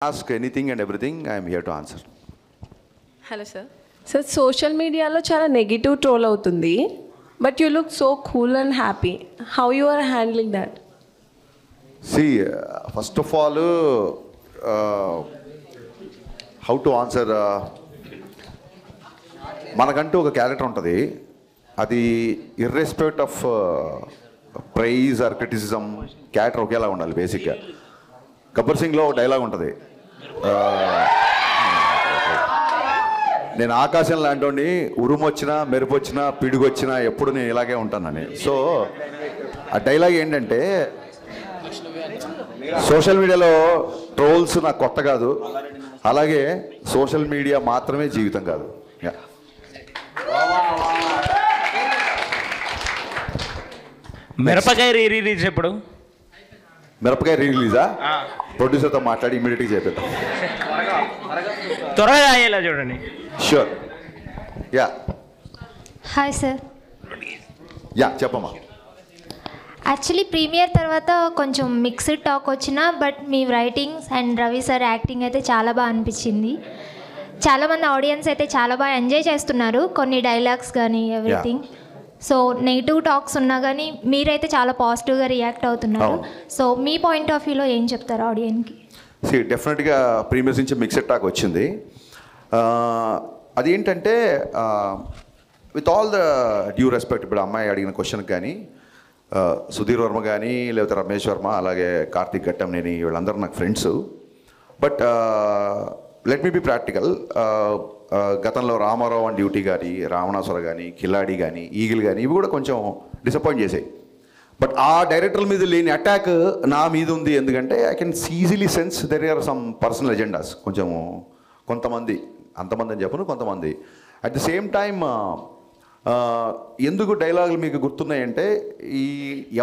Ask anything and everything, I am here to answer. Hello sir. Sir social మీడియాలో చాలా negative troll అవుతుంది, but you look so cool and happy. How you are handling that? See, first of all, how to answer, మనకంటూ ఒక character ఉంటుంది. అది irrespective of praise or criticism character ఒకేలా ఉండాలి. బేసిక్గా గబ్బర్ సింగ్లో ఒక డైలాగ్ ఉంటుంది, నేను ఆకాశం లాంటి ఉరుము వచ్చినా మెరుపు వచ్చినా పిడుగు వచ్చినా ఎప్పుడు నేను ఇలాగే ఉంటానని. సో ఆ డైలాగ్ ఏంటంటే, సోషల్ మీడియాలో ట్రోల్స్ నాకు కొత్త కాదు, అలాగే సోషల్ మీడియా మాత్రమే జీవితం కాదు. మిరపకాయ రిలీజ్ ఎప్పుడు? మిరపకాయ రిలీజా? ప్రొడ్యూసర్తో మాట్లాడి ఇమీడియట్గా చేపిద్దాం. త్వరగా అయ్యేలా చూడండి. Sure. Yeah hi sir. Yeah చెప్పమ్మా. యాక్చువల్లీ ప్రీమియర్ తర్వాత కొంచెం మిక్స్డ్ టాక్ వచ్చినా, but me writings and Ravi sir acting అయితే చాలా బాగా అనిపించింది. చాలామంది ఆడియన్స్ అయితే చాలా బాగా ఎంజాయ్ చేస్తున్నారు, కొన్ని డైలాగ్స్ కానీ ఎవ్రీథింగ్. సో నెగిటివ్ టాక్స్ ఉన్నా కానీ మీరైతే చాలా పాజిటివ్గా రియాక్ట్ అవుతున్నారు. సో మీ పాయింట్ ఆఫ్ వ్యూలో ఏం చెప్తారు ఆడియన్స్కి? డెఫినెట్గా ప్రీమియర్స్ నుంచి మిక్స్డ్ టాక్ వచ్చింది. అదేంటంటే, with all the due respect, ఇప్పుడు అమ్మాయి అడిగిన క్వశ్చన్కి కానీ సుధీర్ వర్మ కానీ లేకపోతే రమేష్ వర్మ అలాగే కార్తీక్ ఘట్టంనేని వీళ్ళందరూ నాకు friends. But let me be practical. గతంలో రామారావు అండ్ డ్యూటీ కానీ, రావణాసుర కానీ, కిలాడి కానీ, ఈగిల్ కానీ ఇవి కూడా కొంచెం డిసప్పాయింట్ చేసాయి. బట్ ఆ డైరెక్టర్ల మీద లేని అటాక్ నా మీద ఉంది. ఎందుకంటే I can easily sense there are some personal agendas. కొంతమంది, అంతమంది అని చెప్పను, కొంతమంది. అట్ ది సేమ్ టైమ్ ఎందుకు డైలాగులు మీకు గుర్తున్నాయంటే, ఈ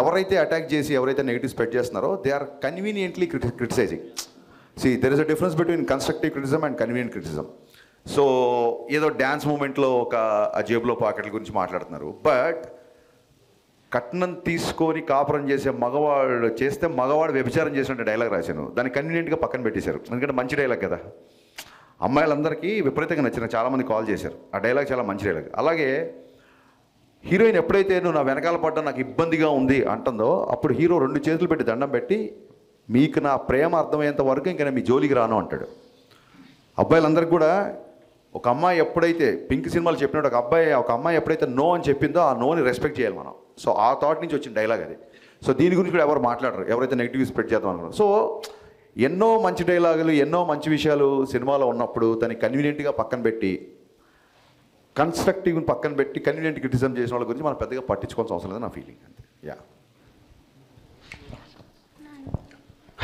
ఎవరైతే అటాక్ చేసి ఎవరైతే నెగిటివ్ స్ప్రెడ్ చేస్తున్నారో they are conveniently criticising. There is a difference between constructive criticism and convenient criticism. So ఏదో డ్యాన్స్ మూమెంట్లో ఒక జేబులో పాకెట్ల గురించి మాట్లాడుతున్నారు, బట్ కట్నం తీసుకొని కాపురం చేసే మగవాడు చేస్తే మగవాడు వ్యభిచారం చేసినట్టు డైలాగ్ రాశాను. దాన్ని కన్వీనియంట్గా పక్కన పెట్టేశారు, ఎందుకంటే మంచి డైలాగ్ కదా. అమ్మాయిలందరికీ విపరీతంగా నచ్చిన, చాలామంది కాల్ చేశారు. ఆ డైలాగ్ చాలా మంచి డైలాగ్. అలాగే హీరోయిన్ ఎప్పుడైతే నువ్వు నా వెనకాల పడ్డా నాకు ఇబ్బందిగా ఉంది అంటుందో, అప్పుడు హీరో 2 చేతులు పెట్టి దండం పెట్టి, మీకు నా ప్రేమ అర్థమయ్యేంత వరకు ఇంకా నేను మీ జోలికి రాను అంటాడు. అబ్బాయిలందరికీ కూడా ఒక అమ్మాయి ఎప్పుడైతే పింక్ సినిమాలు చెప్పినట్టు ఒక అమ్మాయి ఎప్పుడైతే నో అని చెప్పిందో ఆ నోని రెస్పెక్ట్ చేయాలి మనం. సో ఆ థాట్ నుంచి వచ్చిన డైలాగ్ అది. సో దీని గురించి కూడా ఎవరు మాట్లాడరు, ఎవరైతే నెగిటివ్ స్ప్రెడ్ చేద్దాం అనుకున్నారు. సో ఎన్నో మంచి డైలాగులు, ఎన్నో మంచి విషయాలు సినిమాలో ఉన్నప్పుడు దాన్ని కన్వీనియంట్గా పక్కన పెట్టి, కన్స్ట్రక్టివ్ని పక్కన పెట్టి కన్వీనియంట్ క్రిటిసిజం చేసిన వాళ్ళ గురించి మనం పెద్దగా పట్టించుకోవాల్సిన అవసరం లేదు, నా ఫీలింగ్ అంతే. యా.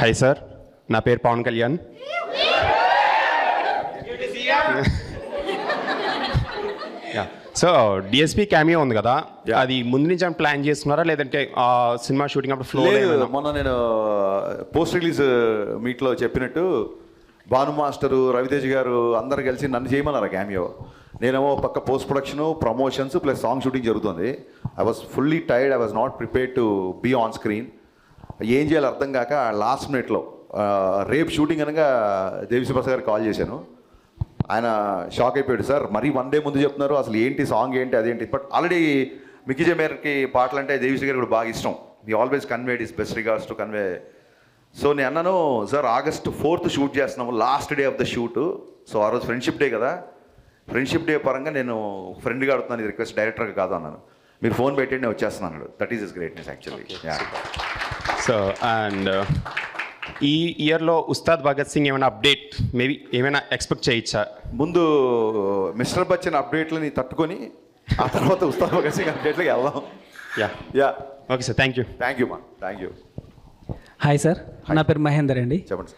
హాయ్ సార్, నా పేరు Pavan Kalyan. So DSP cameo ఉంది కదా, అది ముందు నుంచి ప్లాన్ చేస్తున్నారా లేదంటే సినిమా షూటింగ్ అప్పుడు ఫ్లో? మొన్న నేను పోస్ట్ రిలీజ్ మీట్లో చెప్పినట్టు భాను మాస్టరు, రవితేజ్ గారు అందరు కలిసి నన్ను చేయమన్నారు క్యామియో. నేనేమో పక్క post production, promotions plus song shooting జరుగుతుంది. I was fully tired, I was not prepared to be on screen. ఏం చేయాలో అర్థం కాక లాస్ట్ మినిట్లో రేపు షూటింగ్ అనగా దేవిశ్రీ ప్రసాద్ గారికి కాల్ చేశాను. ఆయన షాక్ అయిపోయాడు, సార్ మరీ 1 డే ముందు చెప్తున్నారు, అసలు ఏంటి సాంగ్ ఏంటి అదేంటి. బట్ ఆల్రెడీ మిక్కీ జే మేయర్కి పాటలు అంటే దేవిశ్రీ గారికి కూడా బాగా ఇష్టం. He always conveyed his best regards to convey. So నేను అన్నాను, సార్ August 4th షూట్ చేస్తున్నాము, last day of the shoot. So ఆ రోజు ఫ్రెండ్షిప్ డే కదా, ఫ్రెండ్షిప్ డే పరంగా నేను ఫ్రెండ్గా అడుగుతున్నాను, ఇది రిక్వెస్ట్ డైరెక్టర్గా కాదు అన్నాను. మీరు ఫోన్ పెట్టండి నేను వచ్చేస్తున్నాను. That is is greatness actually. So and ఈ ఇయర్లో ఉస్తాద్ భగత్ సింగ్ ఏమైనా అప్డేట్ మేబీ ఏమైనా ఎక్స్పెక్ట్ చేయొచ్చా? ముందు మిస్టర్ బచ్చన్ అప్డేట్లని తట్టుకొని ఆ తర్వాత ఉస్తాద్ భగత్ సింగ్ అప్డేట్లకి వెళ్దాం. Yeah okay sir, thank you. Thank you. Hi sir, నా పేరు మహేందర్ అండి. చెప్పండి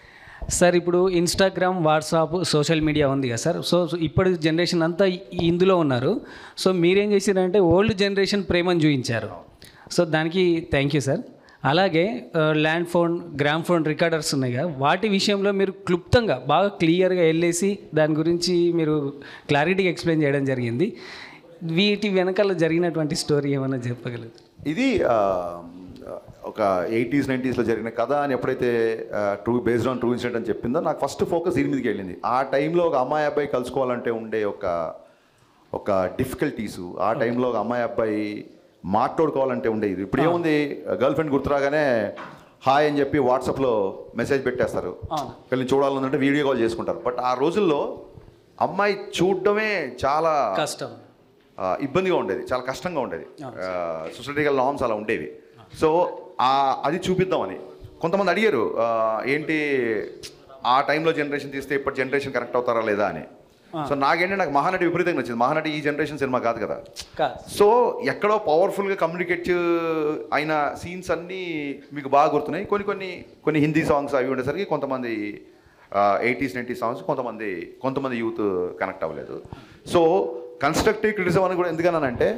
సార్. ఇప్పుడు ఇన్స్టాగ్రామ్, వాట్సాప్, సోషల్ మీడియా ఉంది కదా సార్. సో ఇప్పుడు జనరేషన్ అంతా ఇందులో ఉన్నారు. సో మీరేం చేశారంటే ఓల్డ్ జనరేషన్ ప్రేమను చూపించారు. సో దానికి థ్యాంక్ యూ సార్. అలాగే land phone, gram phone recorders ఉన్నాయి కదా, వాటి విషయంలో మీరు క్లుప్తంగా బాగా క్లియర్గా వెళ్ళేసి దాని గురించి మీరు క్లారిటీగా ఎక్స్ప్లెయిన్ చేయడం జరిగింది. వీటి వెనకాల జరిగినటువంటి స్టోరీ ఏమైనా చెప్పగలరు? ఇది ఒక 80s 90sలో జరిగిన కథ అని ఎప్పుడైతే బేస్డ్ ఆన్ ట్రూ ఇన్సిడెంట్ అని చెప్పిందో నాకు ఫస్ట్ ఫోకస్ దీని మీదకి వెళ్ళింది. ఆ టైంలో ఒక అమ్మాయి అబ్బాయి కలుసుకోవాలంటే ఉండే ఒక డిఫికల్టీసు, ఆ టైంలో ఒక అమ్మాయి అబ్బాయి మాట్లాడుకోవాలంటే ఉండేది. ఇప్పుడు ఏముంది, గర్ల్ ఫ్రెండ్ గుర్తురాగానే హాయ్ అని చెప్పి వాట్సాప్లో మెసేజ్ పెట్టేస్తారు, వీళ్ళని చూడాలంటే వీడియో కాల్ చేసుకుంటారు. బట్ ఆ రోజుల్లో అమ్మాయి చూడడమే చాలా కష్టం, ఇబ్బందిగా ఉండేది, చాలా కష్టంగా ఉండేది. సొసైటికల్ నార్మ్స్ అలా ఉండేవి. సో అది చూపిద్దామని కొంతమంది అడిగారు, ఏంటి ఆ టైంలో జనరేషన్ తీస్తే ఇప్పటి జనరేషన్ కరెక్ట్ అవుతారా లేదా అని. సో నాకు మహానటి విపరీతంగా నచ్చింది. మహానటి ఈ జనరేషన్ సినిమా కాదు కదా. సో ఎక్కడో పవర్ఫుల్గా కమ్యూనికేట్ అయిన సీన్స్ అన్నీ మీకు బాగా గుర్తున్నాయి. కొన్ని హిందీ సాంగ్స్ అవి ఉండేసరికి కొంతమంది 80s 90s సాంగ్స్ కొంతమంది యూత్ కనెక్ట్ అవ్వలేదు. సో కన్స్ట్రక్టివ్ క్రిటిసిజం అని కూడా ఎందుకన్నానంటే,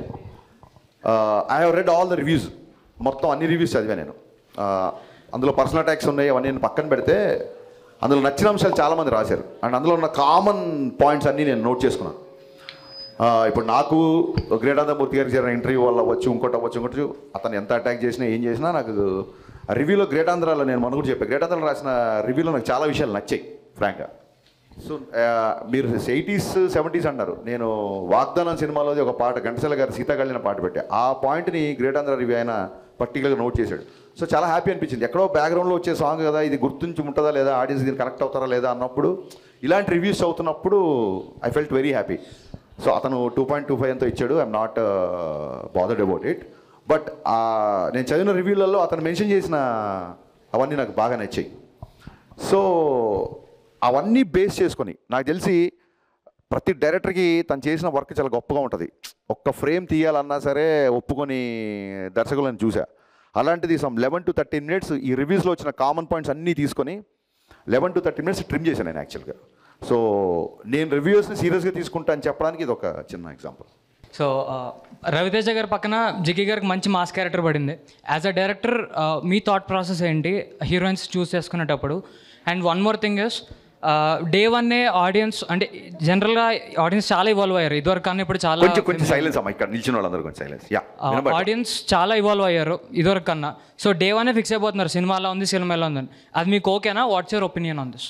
I have read all the reviews, మొత్తం అన్ని రివ్యూస్ చదివా నేను. అందులో పర్సనల్ అటాక్స్ ఉన్నాయి, అవన్నీ నేను పక్కన పెడితే అందులో నచ్చిన అంశాలు చాలామంది రాశారు. అండ్ అందులో ఉన్న కామన్ పాయింట్స్ అన్నీ నేను నోట్ చేసుకున్నాను. ఇప్పుడు నాకు గ్రేటాంధ్రమూర్తి గారికి జరిగిన ఇంటర్వ్యూ వల్ల అవ్వచ్చు, ఇంకోటి అతను ఎంత అటాక్ చేసినా ఏం చేసినా నాకు రివ్యూలో గ్రేటాంధ్రాలో నేను మొన్న కూడా చెప్పాను, గ్రేటాంధ్రాలో రాసిన రివ్యూలో నాకు చాలా విషయాలు నచ్చాయి ఫ్రాంక్గా. సో మీరు 80s 70s అన్నారు, నేను వాగ్దానం సినిమాలోది ఒక పాట ఘంటసాల గారు సీతాకళ్యాణ పాట పెట్టా, ఆ పాయింట్ని గ్రేటాంధ్ర రివ్యూ ఆయన పర్టికులర్గా నోట్ చేశాడు. సో చాలా హ్యాపీ అనిపించింది. ఎక్కడో బ్యాక్గ్రౌండ్లో వచ్చే సాంగ్ కదా, ఇది గుర్తుంచి ఉంటుందా లేదా, ఆడియన్స్ దీన్ని కనెక్ట్ అవుతారా లేదా అన్నప్పుడు, ఇలాంటి రివ్యూస్ అవుతున్నప్పుడు I felt very happy. So అతను 2.25 ఎంతో ఇచ్చాడు, I'm not bothered about it. But నేను చదివిన రివ్యూలలో అతను మెన్షన్ చేసిన అవన్నీ నాకు బాగా నచ్చాయి. సో అవన్నీ బేస్ చేసుకొని నాకు తెలిసి ప్రతి డైరెక్టర్కి తను చేసిన వర్క్ చాలా గొప్పగా ఉంటుంది. ఒక్క ఫ్రేమ్ తీయాలన్నా సరే ఒప్పుకొని దర్శకులను చూసా. అలాంటిది సమ్ 11 to 13 minutes ఈ రివ్యూస్లో వచ్చిన కామన్ పాయింట్స్ అన్నీ తీసుకొని 11 to 13 minutes ట్రిమ్ చేశాను నేను యాక్చువల్గా. సో నేను రివ్యూస్ని సీరియస్గా తీసుకుంటా అని చెప్పడానికి ఇది ఒక చిన్న ఎగ్జాంపుల్. సో రవితేజ గారి పక్కన జిగ్గి గారికి మంచి మాస్ క్యారెక్టర్ పడింది. యాజ్ అ డైరెక్టర్ మీ థాట్ ప్రాసెస్ ఏంటి హీరోయిన్స్ చూస్ చేసుకునేటప్పుడు? And one more thing is, they wanna audience అంటే జనరల్గా ఆడియన్స్ చాలా ఇవాల్వ్ అయ్యారు ఇదివరకు కన్నా, ఇప్పుడు చాలా కొంచెం సైలెన్స్ అమ్మా, ఇక్కడ నిల్చిన వాళ్ళందరూ కొంచెం సైలెన్స్. ఆడియన్స్ చాలా ఇవాల్వ్ అయ్యారు ఇదివరకు కన్నా. సో డే వన్నే ఫిక్స్ అయిపోతున్నారు సినిమా ఎలా ఉంది, సినిమా ఎలా ఉందని. అది మీకు ఓకేనా? What's your opinion on this?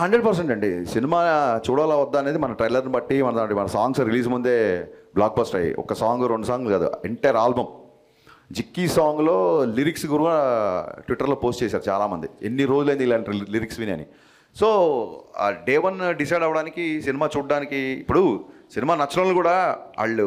100% అండి. సినిమా చూడాలా వద్దా అనేది మన ట్రైలర్ని బట్టి, మన సాంగ్స్ రిలీజ్ ముందే బ్లాక్ బస్టర్ అయ్యి, ఒక సాంగ్ 2 సాంగ్లు కాదు, ఎంటైర్ ఆల్బమ్. జిక్కీ సాంగ్లో లిరిక్స్ కూడా ట్విట్టర్లో పోస్ట్ చేశారు చాలామంది, ఎన్ని రోజులైంది ఇలాంటి లిరిక్స్ విని అని. సో డే వన్ డిసైడ్ అవ్వడానికి, సినిమా చూడడానికి, ఇప్పుడు సినిమా నచ్చిన వాళ్ళు కూడా వాళ్ళు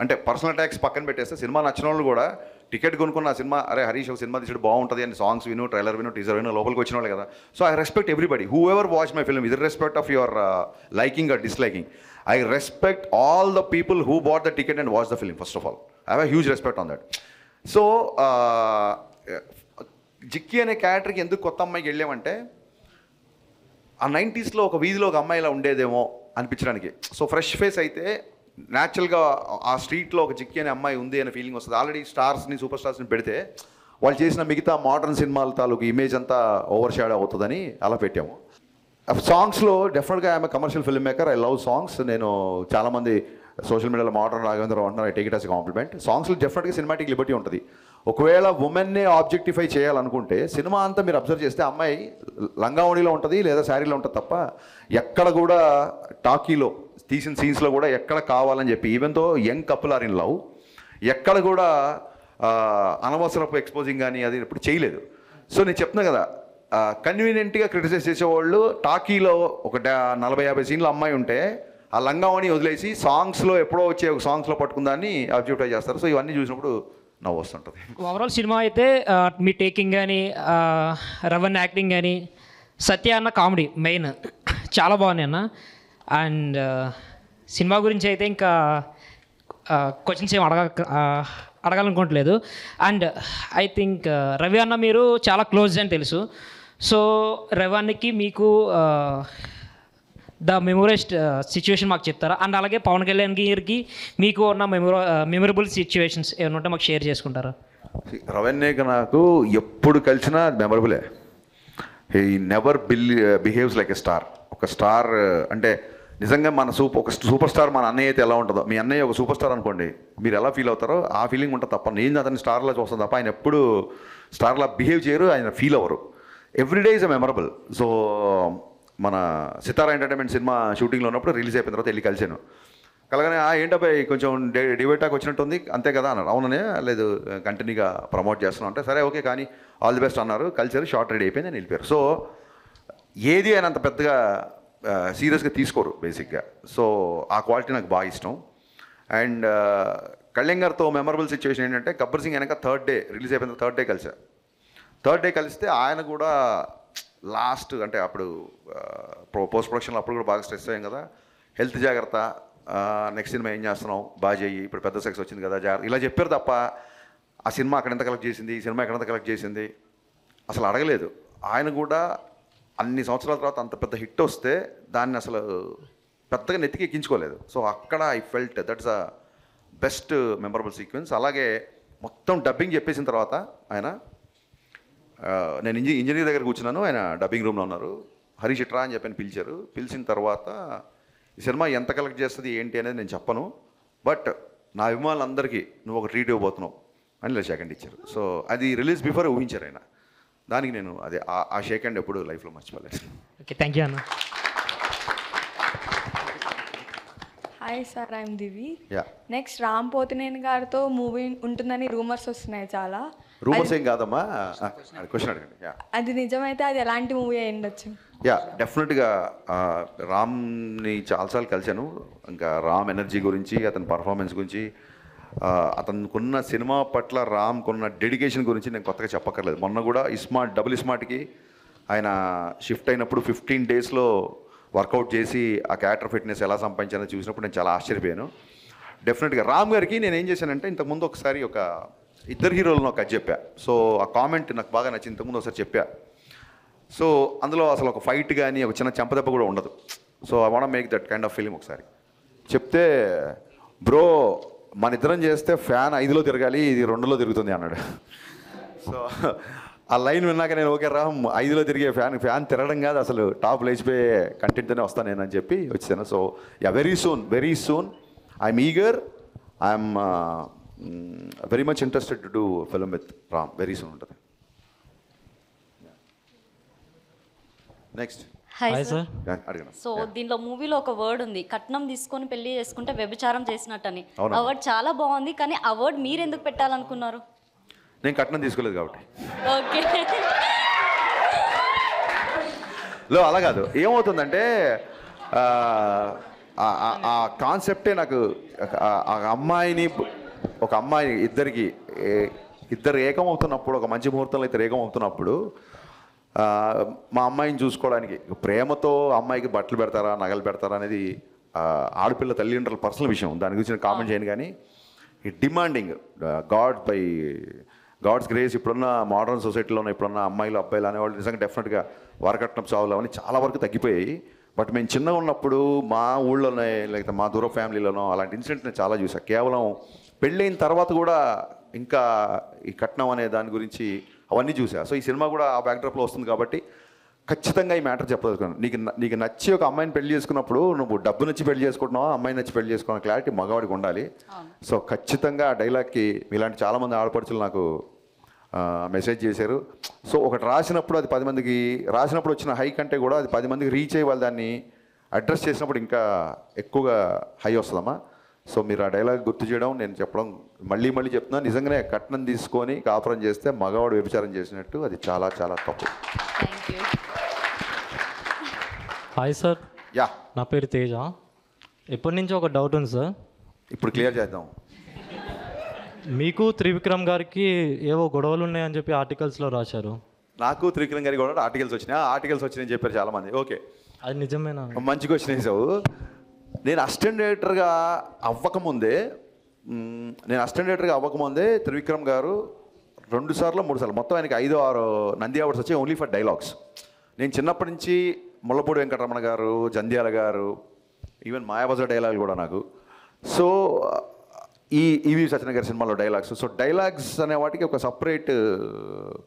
అంటే పర్సనల్ అటాక్స్ పక్కన పెట్టేస్తే, సినిమా నచ్చిన వాళ్ళు కూడా టికెట్ కొనుక్కున్న ఆ సినిమా, అరే హరీష్ ఒక సినిమా తీసాడు బాగుంటుంది అని సాంగ్స్ విను, ట్రైలర్ విను, టీజర్ విను, లోపలికి వచ్చిన వాళ్ళే కదా. So I respect everybody whoever watch my film, is respect of your liking or disliking. I respect all the people who bought the ticket and watched the film, first of all. I have a huge respect on that. So, Jikki అనే క్యారెక్టర్కి ఎందుకు కొత్త అమ్మాయికి వెళ్ళామంటే, ఆ 90sలో ఒక వీధిలో ఒక అమ్మాయి ఇలా ఉండేదేమో అనిపించడానికి. సో ఫ్రెష్ ఫేస్ అయితే న్యాచురల్గా ఆ స్ట్రీట్లో ఒక జిక్కీ అనే అమ్మాయి ఉంది అనే ఫీలింగ్ వస్తుంది. ఆల్రెడీ స్టార్స్ని, సూపర్ స్టార్స్ని పెడితే వాళ్ళు చేసిన మిగతా మోడర్న్ సినిమాల తాలూకు ఇమేజ్ అంతా ఓవర్ షాడో అవుతుందని అలా పెట్టాము. సాంగ్స్లో డెఫినెట్గా I'm commercial film maker, I love songs. నేను చాలామంది సోషల్ మీడియాలో మోడర్న్ రాఘవేంద్రరావు అంటున్నారు, I take it as a compliment. సాంగ్స్లో డెఫినెట్గా సినిమాటిక్ లిబర్టీ ఉంటుంది. ఒకవేళ ఉమెన్నే ఆబ్జెక్టిఫై చేయాలనుకుంటే సినిమా అంతా మీరు అబ్జర్వ్ చేస్తే అమ్మాయి లంగావణిలో ఉంటుంది లేదా శారీలో ఉంటుంది తప్ప, ఎక్కడ కూడా టాకీలో తీసిన సీన్స్లో కూడా ఎక్కడ కావాలని చెప్పి, even though young couple are in love, ఎక్కడ కూడా అనవసరపు ఎక్స్పోజింగ్ కానీ అది ఇప్పుడు చేయలేదు. సో నేను చెప్తున్నా కదా, కన్వీనియంట్గా క్రిటిసైజ్ చేసేవాళ్ళు టాకీలో ఒక 40-50 సీన్లు అమ్మాయి ఉంటే ఆ లంగావణి వదిలేసి సాంగ్స్లో ఎప్పుడో వచ్చే ఒక సాంగ్స్లో పట్టుకుందాన్ని అబ్జెక్టిఫై చేస్తారు. సో ఇవన్నీ చూసినప్పుడు నవ్వు వస్తుంటుంది. ఓవరాల్ సినిమా అయితే మీ టేకింగ్ కానీ, రవణ్ యాక్టింగ్ కానీ, సత్య అన్న కామెడీ మెయిన్ చాలా బాగున్నాయి అన్న. అండ్ సినిమా గురించి అయితే ఇంకా క్వశ్చన్స్ ఏం అడగాలనుకోవట్లేదు. అండ్ ఐ థింక్ రవి అన్న మీరు చాలా క్లోజ్ అని తెలుసు. సో రవి అన్నకి మీకు ద మెమొరైజ్డ్ సిచ్యువేషన్ మాకు చెప్తారా? అండ్ అలాగే పవన్ కళ్యాణ్ గారికి మీకు ఉన్న మెమొరబుల్ సిచ్యువేషన్స్ ఏమైనా ఉంటే మాకు షేర్ చేసుకుంటారా? రవణ్యకి నాకు ఎప్పుడు కలిసినా మెమరబులే. He never behaves like a star. ఒక స్టార్ అంటే నిజంగా ఒక సూపర్ స్టార్ మన అన్నయ్య అయితే ఎలా ఉంటుందో, మీ అన్నయ్య ఒక సూపర్ స్టార్ అనుకోండి, మీరు ఎలా ఫీల్ అవుతారో ఆ ఫీలింగ్ ఉంటుంది తప్ప, నేను అతని స్టార్లో చూస్తాను తప్ప ఆయన ఎప్పుడు స్టార్లా బిహేవ్ చేయరు, ఆయన ఫీల్ అవ్వరు. Everyday is a memorable. So మన సితారా ఎంటర్టైన్మెంట్ సినిమా షూటింగ్లో ఉన్నప్పుడు రిలీజ్ అయిపోయిన తర్వాత వెళ్ళి కలిసాను. కలగానే ఏంటబ్బాయి కొంచెం డివైటాక్ వచ్చినట్టుంది అంతే కదా అన్నారు. అవుననే, లేదు కంటిన్యూగా ప్రమోట్ చేస్తున్నాం అంటే సరే ఓకే కానీ ఆల్ ది బెస్ట్ అన్నారు. కలిసారు, షార్ట్ రెడీ అయిపోయింది, అని వెళ్ళిపోయారు. సో ఏది ఆయన అంత పెద్దగా సీరియస్గా తీసుకోరు బేసిక్గా. సో ఆ క్వాలిటీ నాకు బాగా ఇష్టం. అండ్ కళ్యాణ్ గారితో మెమరబుల్ సిచ్యువేషన్ ఏంటంటే గబ్బర్ సింగ్ వెనక థర్డ్ డే రిలీజ్ అయిపోయిన థర్డ్ డే కలిసా. థర్డ్ డే కలిస్తే ఆయన కూడా లాస్ట్ అంటే అప్పుడు పోస్ట్ ప్రొడక్షన్లో అప్పుడు కూడా బాగా స్ట్రెస్ అయ్యాం కదా, హెల్త్ జాగ్రత్త, నెక్స్ట్ సినిమా ఏం చేస్తున్నావు బాగా చెయ్యి, ఇప్పుడు పెద్ద సక్సెస్ వచ్చింది కదా జాగ్రత్త, ఇలా చెప్పారు తప్ప ఆ సినిమా అక్కడ ఎంత కలెక్ట్ చేసింది, ఈ సినిమా ఎక్కడంత కలెక్ట్ చేసింది అసలు అడగలేదు. ఆయన కూడా అన్ని సంవత్సరాల తర్వాత అంత పెద్ద హిట్ వస్తే దాన్ని అసలు పెద్దగా నెత్తికి ఎక్కించుకోలేదు. సో అక్కడ I felt that's a best memorable sequence. అలాగే మొత్తం డబ్బింగ్ చెప్పేసిన తర్వాత ఆయన నేను ఇంజనీర్ దగ్గర కూర్చున్నాను, ఆయన డబ్బింగ్ రూమ్లో ఉన్నారు. హరీష్ ఇట్రా అని చెప్పని పిలిచారు. పిలిచిన తర్వాత ఈ సినిమా ఎంత కలెక్ట్ చేస్తుంది ఏంటి అనేది నేను చెప్పను, బట్ నా అభిమానులందరికీ నువ్వు ఒక ట్రీట్ ఇవ్వబోతున్నావు అని ఇలా షేక్ హ్యాండ్ ఇచ్చారు. సో అది రిలీజ్ బిఫోర్ ఊహించారు ఆయన. దానికి నేను అదే ఆ షేక్ హ్యాండ్ ఎప్పుడు లైఫ్లో మర్చిపోలేదు. ఓకే, థ్యాంక్ యూ అన్న. Hi sir, I'm Divi. Yeah, next Ram Pothineni గారితో మూవీ ఉంటుందని రూమర్స్ వస్తున్నాయి చాలా. రూమర్స్ ఏం కాదమ్మా, క్వశ్చన్ అడగండి. యా, అది నిజమైతే అది ఎలాంటి మూవీ అయి ఉండొచ్చు? యా డెఫినెట్గా రామ్ని చాలాసార్లు కలిశాను. ఇంకా రామ్ ఎనర్జీ గురించి, అతని పర్ఫార్మెన్స్ గురించి, అతనుకున్న సినిమా పట్ల రామ్కున్న డెడికేషన్ గురించి నేను కొత్తగా చెప్పక్కర్లేదు. మొన్న కూడా డబుల్ స్మార్ట్కి ఆయన షిఫ్ట్ అయినప్పుడు 15 డేస్లో వర్కౌట్ చేసి ఆ క్యారెక్టర్ ఫిట్నెస్ ఎలా సంపాదించానో చూసినప్పుడు నేను చాలా ఆశ్చర్యపోయాను. డెఫినెట్గా రామ్ గారికి నేను ఏం చేశానంటే ఇంతకుముందు ఒకసారి ఒక ఇద్దరు హీరోలను ఒక చెప్పా. సో ఆ కామెంట్ నాకు బాగా నచ్చింది, ఇంతకుముందు ఒకసారి చెప్పా. సో అందులో అసలు ఒక ఫైట్ కానీ ఒక చిన్న చెంపదెబ్బ కూడా ఉండదు. So I want make that kind of film ఒకసారి చెప్తే, బ్రో మన ఇద్దరం చేస్తే ఫ్యాన్ 5లో తిరగాలి, ఇది 2లో తిరుగుతుంది అన్నాడు. సో ఆ లైన్ విన్నాక నేను ఓకే రామ్ 5లో తిరిగే ఫ్యాన్ తిరగడం కాదు, అసలు టాప్ లేచిపోయే కంటెంట్తోనే వస్తాను నేను అని చెప్పి వచ్చాను. So yeah, very soon I'm eager, I'm very much interested to do film with Ram. Very soon ఉంటుంది. Next hi sir. అడగను. సో దీనిలో మూవీలో ఒక వర్డ్ ఉంది, కట్నం తీసుకొని పెళ్లి చేసుకుంటే వ్యభిచారం చేసినట్టని. అవునా? ఆ వర్డ్ చాలా బాగుంది, కానీ ఆ వర్డ్ మీరు ఎందుకు పెట్టాలనుకున్నారు? నేను కట్నం తీసుకోలేదు కాబట్టి. ఓకే. అలా కాదు, ఏమవుతుందంటే ఆ కాన్సెప్టే నాకు ఒక అమ్మాయి ఇద్దరు ఏకమవుతున్నప్పుడు, ఒక మంచి ముహూర్తంలో ఇద్దరు ఏకమవుతున్నప్పుడు మా అమ్మాయిని చూసుకోవడానికి ప్రేమతో అమ్మాయికి బట్టలు పెడతారా, నగలు పెడతారా అనేది ఆడపిల్ల తల్లిదండ్రుల పర్సనల్ విషయం. దాని గురించి నేను కామెంట్ చేయను. కానీ ఈ డిమాండింగ్ గాడ్స్ గ్రేస్ ఇప్పుడున్న మోడర్న్ సొసైటీలోనే ఇప్పుడున్న అమ్మాయిలు అబ్బాయిలు అనేవాళ్ళు నిజంగా డెఫినెట్గా వరకట్నం చావులు అవన్నీ చాలా వరకు తగ్గిపోయాయి. బట్ మేము చిన్నగా ఉన్నప్పుడు మా ఊళ్ళోనే లేకపోతే మా దూర ఫ్యామిలీలోనో అలాంటి ఇన్సిడెంట్ నేను చాలా చూసాను. కేవలం పెళ్ళైన తర్వాత కూడా ఇంకా ఈ కట్నం అనే దాని గురించి అవన్నీ చూసా. సో ఈ సినిమా కూడా ఆ బ్యాక్డ్రాప్లో వస్తుంది కాబట్టి ఖచ్చితంగా ఈ మ్యాటర్ చెప్పదలుచుకున్నాను. నీకు నచ్చి ఒక అమ్మాయిని పెళ్లి చేసుకున్నప్పుడు నువ్వు డబ్బు నచ్చి పెళ్లి చేసుకుంటున్నావా, అమ్మాయి నచ్చి పెళ్లి చేసుకున్న క్లారిటీ మగవాడికి ఉండాలి. సో ఖచ్చితంగా ఆ డైలాగ్కి ఇలాంటి చాలామంది ఆడపడుచులు నాకు మెసేజ్ చేశారు. సో ఒకటి రాసినప్పుడు అది 10 మందికి రాసినప్పుడు వచ్చిన హై కంటే కూడా అది 10 మందికి రీచ్ అయ్యి వాళ్ళు దాన్ని అడ్రస్ చేసినప్పుడు ఇంకా ఎక్కువగా హై వస్తుందమ్మా. సో మీరు ఆ డైలాగ్ గుర్తు చేయడం, నేను చెప్పడం మళ్ళీ చెప్తున్నాను. నిజంగానే కట్నం తీసుకొని కాపురం చేస్తే మగవాడు వ్యభిచారం చేసినట్టు, అది చాలా చాలా తప్పు. Thank you. Hi sir. Yeah, నా పేరు తేజ. ఎప్పటి నుంచి ఒక డౌట్ ఉంది సార్, ఇప్పుడు క్లియర్ చేద్దాం. మీకు త్రివిక్రమ్ గారికి ఏవో గొడవలు ఉన్నాయని చెప్పి ఆర్టికల్స్లో రాశారు. నాకు త్రివిక్రమ్ గారికి కూడా ఆర్టికల్స్ వచ్చినాయని చెప్పారు చాలామంది. ఓకే, అది నిజమేనా? మంచి క్వశ్చన్ వేసావు. నేను అసిస్టెంట్ డైరెక్టర్గా అవ్వకముందే త్రివిక్రమ్ గారు 2 సార్లు 3 సార్లు మొత్తం ఆయనకి 5-6 నంది అవార్డ్స్ వచ్చాయి ఓన్లీ ఫర్ డైలాగ్స్. నేను చిన్నప్పటి నుంచి ముళ్ళపూడి వెంకటరమణ గారు, జంధ్యాల గారు, ఈవెన్ మాయాబజార్ డైలాగులు కూడా నాకు. సో ఈవి సత్యన గారి సినిమాలో డైలాగ్స్. సో డైలాగ్స్ అనే వాటికి ఒక సపరేట్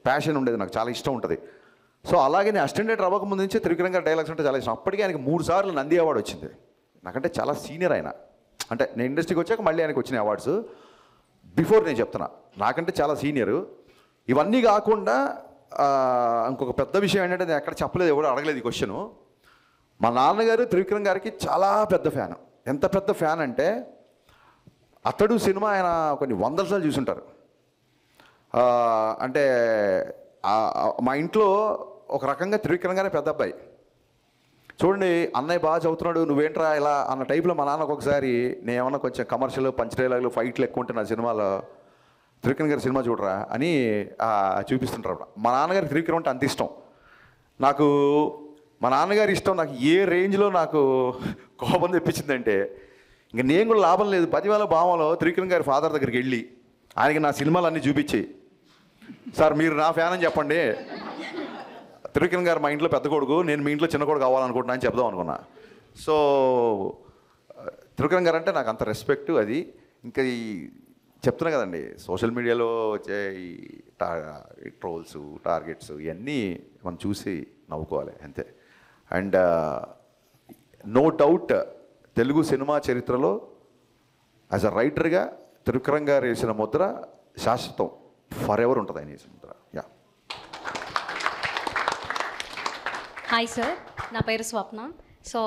ప్యాషన్ ఉండేది, నాకు చాలా ఇష్టం ఉంటుంది. సో అలాగే నేను అసిస్టెంట్ డైరెక్టర్ అవ్వకముందు నుంచి త్రివిక్రమ్ గారి డైలాగ్స్ అంటే చాలా ఇష్టం. అప్పటికే ఆయనకి 3 సార్లు నంది అవార్డు వచ్చింది. నాకంటే చాలా సీనియర్ ఆయన. అంటే నేను ఇండస్ట్రీకి వచ్చాక మళ్ళీ ఆయనకు వచ్చిన అవార్డ్స్. బిఫోర్ నేను చెప్తున్నా, నాకంటే చాలా సీనియరు. ఇవన్నీ కాకుండా ఇంకొక పెద్ద విషయం ఏంటంటే నేను ఎక్కడ చెప్పలేదు, ఎవరు అడగలేదు ఈ క్వశ్చను. మా నాన్నగారు త్రివిక్రమ్ గారికి చాలా పెద్ద ఫ్యాన్. ఎంత పెద్ద ఫ్యాన్ అంటే అతడు సినిమా ఆయన కొన్ని వందల సార్లు చూసుంటారు. అంటే మా ఇంట్లో ఒక రకంగా త్రివిక్రమ్ గారే పెద్ద అబ్బాయి. చూడండి, అన్నయ్య బాగా చదువుతున్నాడు, నువ్వేంట్రా ఇలా అన్న టైప్లో మా నాన్న ఒక్కొక్కసారి నేను ఏమన్నా కొంచెం కమర్షియల్ పంచ్ డైలాగులు ఫైట్లు ఎక్కువ ఉంటే నా సినిమాలో త్రివిక్రమ్ గారి సినిమా చూడరా అని చూపిస్తుంటారు. మా నాన్నగారికి త్రివిక్రమ్ అంటే అంత ఇష్టం. నాకు మా నాన్నగారి ఇష్టం నాకు ఏ రేంజ్లో నాకు కోపం తెప్పించిందంటే ఇంక నేను కూడా లాభం లేదు. 10,000 భావంలో త్రివిక్రమ్ గారి ఫాదర్ దగ్గరికి వెళ్ళి ఆయనకి నా సినిమాలు అన్నీ చూపించి, సార్ మీరు నా ఫ్యాన్ అని చెప్పండి, త్రివిక్రమ్ గారు మా ఇంట్లో పెద్ద కొడుకు, నేను మీ ఇంట్లో చిన్న కొడుకు కావాలనుకుంటున్నా అని చెప్దాం అనుకున్నా. సో త్రివిక్రమ్ గారు అంటే నాకు అంత రెస్పెక్ట్. అది ఇంకా ఈ చెప్తున్నా కదండి, సోషల్ మీడియాలో వచ్చే ఈ ట్రోల్స్, టార్గెట్స్ ఇవన్నీ మనం చూసి నవ్వుకోవాలి అంతే. And no doubt Telugu cinema చరిత్రలో యాజ్ అ రైటర్గా త్రివిక్రమ్ గారు వేసిన ముద్ర శాశ్వతం, ఫర్ ఎవర్ ఉంటుంది ఆయన వేసిన ముద్ర. యా. హాయ్ సార్, నా పేరు స్వప్న. సో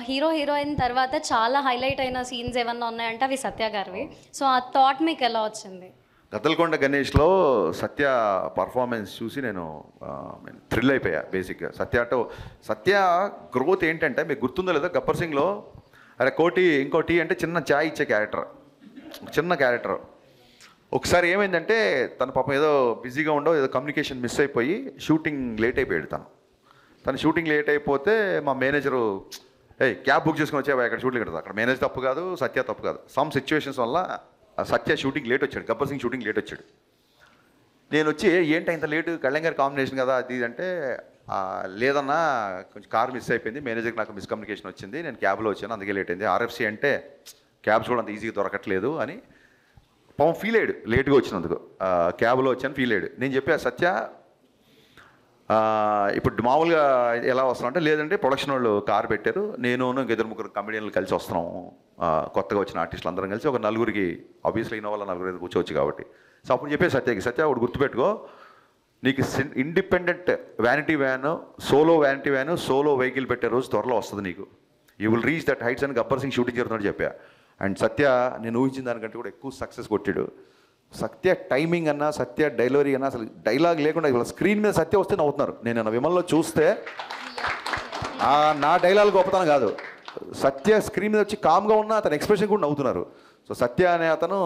హీరో హీరోయిన్ తర్వాత చాలా హైలైట్ అయిన సీన్స్ ఏమన్నా ఉన్నాయంటే అవి సత్య గారివి. సో ఆ థాట్ మీకు ఎలా వచ్చింది? గద్దలకొండ గణేష్లో సత్య పర్ఫార్మెన్స్ చూసి నేను థ్రిల్ అయిపోయా. బేసిక్గా సత్య గ్రోత్ ఏంటంటే మీకు గుర్తుందో లేదో, గబ్బర్ సింగ్లో అరే కోటి ఇంకోటి అంటే చిన్న ఛాయ్ ఇచ్చే చిన్న క్యారెక్టర్. ఒకసారి ఏమైందంటే తన పాపం ఏదో బిజీగా ఉండో ఏదో కమ్యూనికేషన్ మిస్ అయిపోయి షూటింగ్ లేట్ అయిపోయాడు. తను షూటింగ్ లేట్ అయిపోతే మా మేనేజరు క్యాబ్ బుక్ చేసుకుని వచ్చావా ఇక్కడ షూటింగ్ కదా. అక్కడ మేనేజర్ తప్పు కాదు, సత్య తప్పు కాదు. సమ్ సిచ్యువేషన్స్ వల్ల సత్య షూటింగ్ లేట్ వచ్చాడు, గబ్బర్ సింగ్ షూటింగ్ లేట్ వచ్చాడు. నేను వచ్చి ఏంటి ఇంత లేటు, కళ్యాణ్ గారి కాంబినేషన్ కదా అది అంటే, లేదన్నా కొంచెం కార్ మిస్ అయిపోయింది, మేనేజర్కి నాకు మిస్కమ్యూనికేషన్ వచ్చింది, నేను క్యాబ్లో వచ్చాను అందుకే లేట్ అయింది. ఆర్ఎఫ్సి అంటే క్యాబ్స్ కూడా అంత ఈజీగా దొరకట్లేదు అని పాపం ఫీల్ అయ్యాడు, లేట్గా వచ్చినందుకు. క్యాబ్లో వచ్చాను ఫీల్ అయ్యాడు. నేను చెప్పా సత్య ఇప్పుడు మామూలుగా ఎలా వస్తున్నాం అంటే, లేదంటే ప్రొడక్షన్ వాళ్ళు కార్ పెట్టారు, నేను ఇంక 2-3 కమెడియన్లు కలిసి వస్తున్నాము, కొత్తగా వచ్చిన ఆర్టిస్టులు అందరం కలిసి ఒక 4కి ఆబ్వియస్లీ ఇన్నోవాళ్ళ 4 కూర్చోవచ్చు కాబట్టి. సో అప్పుడు చెప్పే సత్యకి, సత్య ఒకటి గుర్తుపెట్టుకో, నీకు independent vanity van, solo vanity van, solo vehicle పెట్టే రోజు త్వరలో వస్తుంది నీకు. You will reach that heights అని గబ్బర్ సింగ్ షూటింగ్ జరుగుతుందని చెప్పా. అండ్ సత్య నేను ఊహించిన దానికంటే కూడా ఎక్కువ సక్సెస్ కొట్టాడు. సత్య టైమింగ్ అన్నా, సత్య డైలరీ అన్నా, అసలు డైలాగ్ లేకుండా ఇవాళ స్క్రీన్ మీద సత్య వస్తే నవ్వుతున్నారు. నేను విమల్లో చూస్తే నా డైలాగ్ గొప్పతనం కాదు, సత్య స్క్రీన్ మీద వచ్చి కామ్గా ఉన్న అతని ఎక్స్ప్రెషన్ కూడా నవ్వుతున్నారు. సో సత్య అనే అతను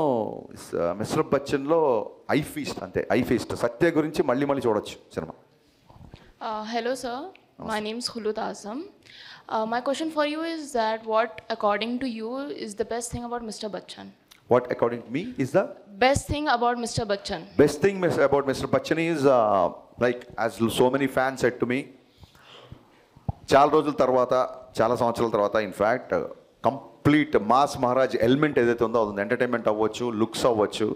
మిస్టర్ బచ్చన్లో ఐ ఫీస్ట్, అంతే ఐ ఫీస్ట్. సత్య గురించి మళ్ళీ చూడొచ్చు cinema. Hello sir, my name is Khulud Azam. My question for you is that what according to you is the best thing about Mr. Bachchan? What according to me is the best thing about Mr. Bachchan? Best thing about Mr. Bachchan is like as so many fans said to me, చాలా రోజుల తర్వాత, చాలా సంవత్సరాల తర్వాత, in fact complete mass Maharaj element ఏదైతే ఉందో అది entertainment అవ్వచ్చు, లుక్స్ అవ్వచ్చు.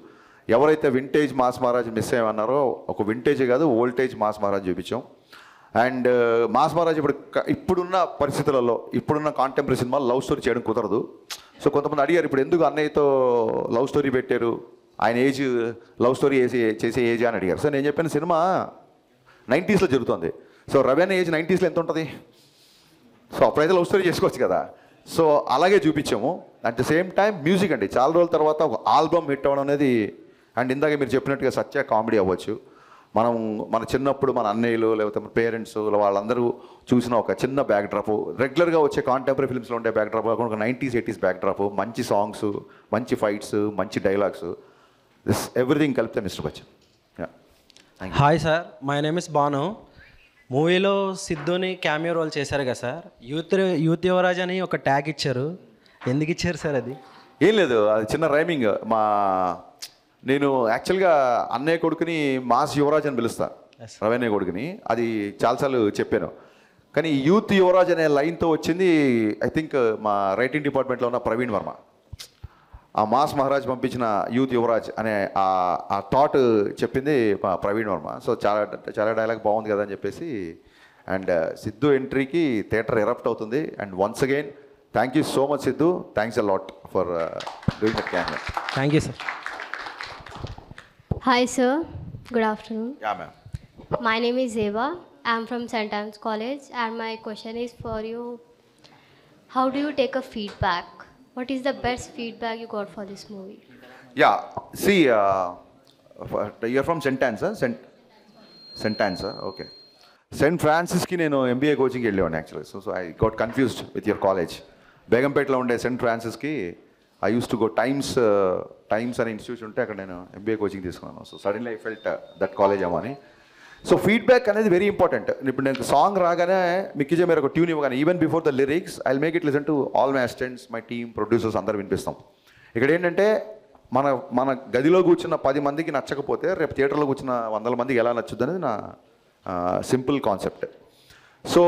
ఎవరైతే వింటేజ్ మాస్ మహారాజ్ మిస్ అయ్యమన్నారో ఒక వింటేజే కాదు ఓల్టేజ్ మాస్ మహారాజ్ చూపించాం. అండ్ మాస్ మహారాజ్ ఇప్పుడున్న పరిస్థితులలో, ఇప్పుడున్న కాంటెంపరీ సినిమాలు లవ్ స్టోరీ చేయడం కుదరదు. సో కొంతమంది అడిగారు ఇప్పుడు ఎందుకు అన్నయ్యతో లవ్ స్టోరీ పెట్టారు, ఆయన ఏజ్ లవ్ స్టోరీ చేసే ఏజ్ అని అడిగారు. సో నేను చెప్పిన సినిమా 90s జరుగుతుంది. సో రవి అనే ఏజ్ 90s ఎంత ఉంటుంది, సో అప్పుడైతే లవ్ స్టోరీ చేసుకోవచ్చు కదా. సో అలాగే చూపించాము. At the same time music అండి, చాలా రోజుల తర్వాత ఒక ఆల్బమ్ హిట్ అవ్వడం అనేది. అండ్ ఇందాక మీరు చెప్పినట్టుగా సత్య కామెడీ అవ్వచ్చు. మన చిన్నప్పుడు మన అన్నయ్యలు లేకపోతే మన పేరెంట్స్ వాళ్ళందరూ చూసిన ఒక చిన్న బ్యాక్ డ్రాప్, రెగ్యులర్గా వచ్చే కాంటెంపరీ ఫిల్మ్స్లో ఉండే బ్యాక్ డ్రాప్ కాకుండా ఒక 90s 80s బ్యాక్ డ్రాప్, మంచి సాంగ్స్, మంచి ఫైట్స్, మంచి డైలాగ్స్, దిస్ ఎవ్రీథింగ్ కలిపితే mister Bachchan. Hi sir, my name is Bhanu. మూవీలో సిద్ధుని క్యామియో రోల్ చేశారు కదా సార్, యూత్ యువరాజ్ అని ఒక ట్యాగ్ ఇచ్చారు, ఎందుకు ఇచ్చారు సార్? అది ఏం లేదు, అది చిన్న రైమింగ్. నేను యాక్చువల్గా అన్నయ్య కొడుకుని మాస్ యువరాజ్ అని పిలుస్తా, రవన్నయ్య కొడుకుని. అది చాలాసార్లు చెప్పాను. కానీ యూత్ యువరాజ్ అనే లైన్తో వచ్చింది ఐ థింక్ మా రైటింగ్ డిపార్ట్మెంట్లో ఉన్న ప్రవీణ్ వర్మ. ఆ మాస్ మహారాజ్ పంపించిన యూత్ యువరాజ్ అనే ఆ థాట్ చెప్పింది ప్రవీణ్ వర్మ. సో చాలా డైలాగ్ బాగుంది కదా అని చెప్పేసి. అండ్ సిద్ధు ఎంట్రీకి థియేటర్ ఎరప్ట్ అవుతుంది. And once again thank you so much Siddhu, thanks a lot for doing that cameo. Thank you sir. Hi sir, Good afternoon. Yeah, ma'am. My name is Eva. I'm from St. Anne's College, and my question is for you. How do you take a feedback? What is the best feedback you got for this movie? Yeah, see, you're from St. Anne's, huh? St. Anne's, huh? Okay. St. Francisకి నేను MBA కోచింగ్కి వెళ్ళేవాడిని actually. So I got confused with your college. బేగంపేటలో ఉండే saint ఫ్రాన్సిస్కి I use to go Times అనే institution ఉంటే అక్కడ నేను MBA కోచింగ్ తీసుకున్నాను. So suddenly I felt that college ఏమని. సో ఫీడ్బ్యాక్ అనేది వెరీ ఇంపార్టెంట్. ఇప్పుడు నేను సాంగ్ రాగానే మిక్కిజే మీరు ఒక ట్యూన్ ఇవ్వగానే even before the lyrics I make it listen to all my assistants, my team, producers అందరు వినిపిస్తాం. ఇక్కడ ఏంటంటే మన గదిలో కూర్చున్న 10 మందికి నచ్చకపోతే రేపు థియేటర్లో కూర్చున్న 100 మందికి ఎలా నచ్చుద్ది అనేది నా సింపుల్ కాన్సెప్ట్. సో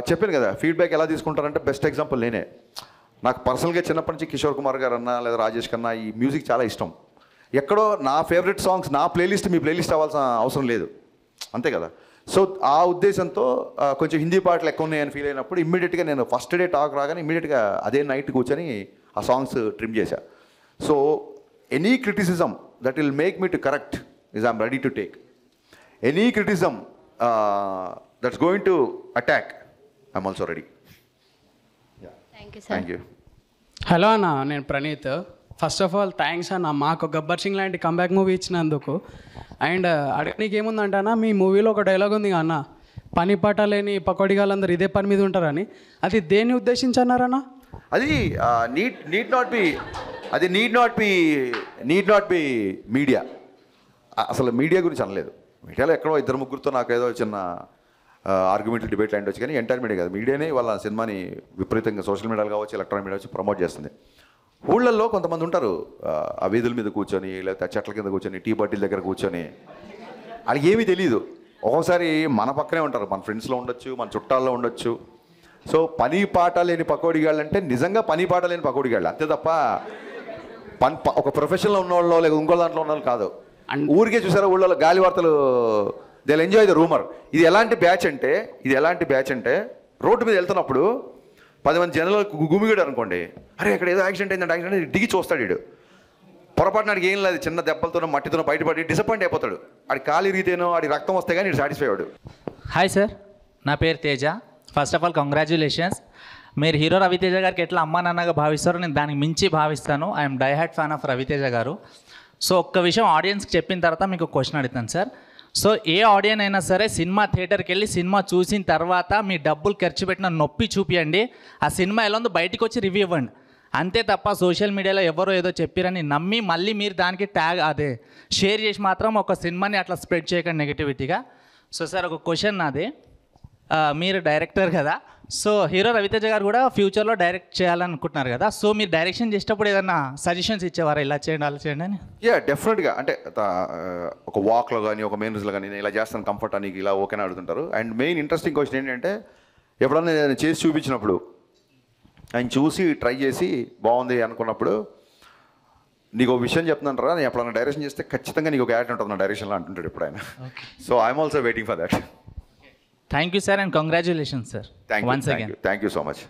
చెప్పాను కదా, ఫీడ్బ్యాక్ ఎలా తీసుకుంటారంటే బెస్ట్ ఎగ్జాంపుల్ నేనే. నాకు పర్సనల్గా చిన్నప్పటి నుంచి కిషోర్ కుమార్ గారు అన్నా లేదా రాజేష్ కన్నా ఈ మ్యూజిక్ చాలా ఇష్టం. ఎక్కడో నా ఫేవరెట్ సాంగ్స్ నా ప్లేలిస్ట్ మీ ప్లేలిస్ట్ అవ్వాల్సిన అవసరం లేదు, అంతే కదా. సో ఆ ఉద్దేశంతో కొంచెం హిందీ పాటలు ఎక్కువ ఉన్నాయని ఫీల్ అయినప్పుడు ఇమ్మీడియట్గా నేను ఫస్ట్ డే టాక్ రాగానే ఇమ్మీడియట్గా అదే నైట్ కూర్చొని ఆ సాంగ్స్ ట్రిమ్ చేశా. So any criticism that will make me to correct is I'm ready to take. Any criticism that's going to attack I'm also ready. Thank you, sir. Thank you. Hello అన్న, నేను Praneeth. First of all thanks అన్న మాకు గబ్బర్ సింగ్ లాంటి comeback movie ఇచ్చినందుకు. And అడగనీకి ఏముందంటే అన్న, మీ మూవీలో ఒక డైలాగ్ ఉంది అన్న, పని పాట లేని పకోడిగాళ్ళందరూ ఇదే పని మీద ఉంటారని. అది దేన్ని ఉద్దేశించి అన్నారన్న? అది నీడ్ నాట్ బి మీడియా. అసలు మీడియా గురించి అనలేదు. మీడియాలో ఎక్కడో 2-3 నాకు ఏదో చిన్న ఆర్గ్యుమెంట్లు డిబేట్ లాంటి వచ్చి, కానీ ఎంటైర్ మీడియా కాదు, మీడియానే వాళ్ళ సినిమాని విపరీతంగా సోషల్ మీడియాలో కావచ్చు, ఎలక్ట్రానిక్ మీడియా వచ్చి ప్రమోట్ చేస్తుంది. ఊళ్ళల్లో కొంతమంది ఉంటారు ఆ వీధుల మీద కూర్చొని లేకపోతే చెట్ల కింద కూర్చొని టీ బాటిల్ దగ్గర కూర్చొని, వాళ్ళకి ఏమీ తెలియదు. ఒక్కోసారి మన పక్కనే ఉంటారు, మన ఫ్రెండ్స్లో ఉండొచ్చు, మన చుట్టాల్లో ఉండొచ్చు. సో పని పాట లేని పకోడిగాళ్ళు అంటే నిజంగా పని పాట లేని పకోడిగాళ్ళు, అంతే తప్ప ఒక ప్రొఫెషన్లో ఉన్నవాళ్ళు లేక ఇంకో దాంట్లో ఉన్న వాళ్ళు కాదు. ఊరికే చూసారా ఊళ్ళో గాలి వార్తలు, they will enjoy the rumour. ఇది ఎలాంటి బ్యాచ్ అంటే రోడ్డు మీద వెళ్తున్నప్పుడు 10 మంది జనాలు గుమిగాడు అనుకోండి, అరే ఇక్కడ ఏదో యాక్సిడెంట్ అయిందంటే దిగి చూస్తాడు. వీడు పొరపాటు నాడికి ఏం లేదు, చిన్న దెబ్బలతోనో మట్టితోనో బయటపడి డిసప్పాయింట్ అయిపోతాడు. ఆడి కాలు ఇరిగితేనో ఆడి రక్తం వస్తే కానీ సాటిస్ఫై అవ్వడు. హాయ్ సార్, నా పేరు Teja. First of all congratulations. మీరు హీరో రవితేజ గారికి ఎట్లా అమ్మా నాన్నగా భావిస్తారో నేను దానికి మించి భావిస్తాను. I'm diehard fan of Ravi Teja garu. So ఒక్క విషయం ఆడియన్స్కి చెప్పిన తర్వాత మీకు క్వశ్చన్ అడుగుతాను సార్. సో ఏ ఆడియన్ అయినా సరే సినిమా థియేటర్కి వెళ్ళి సినిమా చూసిన తర్వాత మీ డబ్బులు ఖర్చు పెట్టిన నొప్పి చూపియండి, ఆ సినిమా ఎలా ఉందో బయటికి వచ్చి రివ్యూ ఇవ్వండి. అంతే తప్ప సోషల్ మీడియాలో ఎవరో ఏదో చెప్పారని నమ్మి మళ్ళీ మీరు దానికి షేర్ చేసి మాత్రం ఒక సినిమాని అట్లా స్ప్రెడ్ చేయకండి నెగిటివిటీగా. సో సార్ ఒక క్వశ్చన్ నాది, మీరు డైరెక్టర్ కదా, సో హీరో రవితేజ గారు కూడా ఫ్యూచర్లో డైరెక్ట్ చేయాలనుకుంటున్నారు కదా, సో మీరు డైరెక్షన్ చేసేటప్పుడు ఏదన్నా సజెషన్స్ ఇచ్చేవారా, ఇలా చేయండి అలా చేయండి అని? డెఫినెట్గా. అంటే ఒక వాక్లో కానీ ఒక మెయిన్స్లో కానీ నేను ఇలా చేస్తాను కంఫర్ట్ అని ఇలా ఓకేనా అడుగుతుంటారు. అండ్ మెయిన్ ఇంట్రెస్టింగ్ క్వశ్చన్ ఏంటంటే, ఎప్పుడన్నా నేను చేసి చూపించినప్పుడు ఆయన చూసి ట్రై చేసి బాగుంది అనుకున్నప్పుడు, నీకు ఒక విషయం చెప్తున్నాను రా, నేను ఎప్పుడన్నా డైరెక్షన్ చేస్తే ఖచ్చితంగా నీకు ఒక యాడ్ ఉంటుంది నా డైరెక్షన్లో అంటుంటాడు ఎప్పుడైనా. So I'm also waiting for that. Thank you sir and congratulations sir. Thank you so much.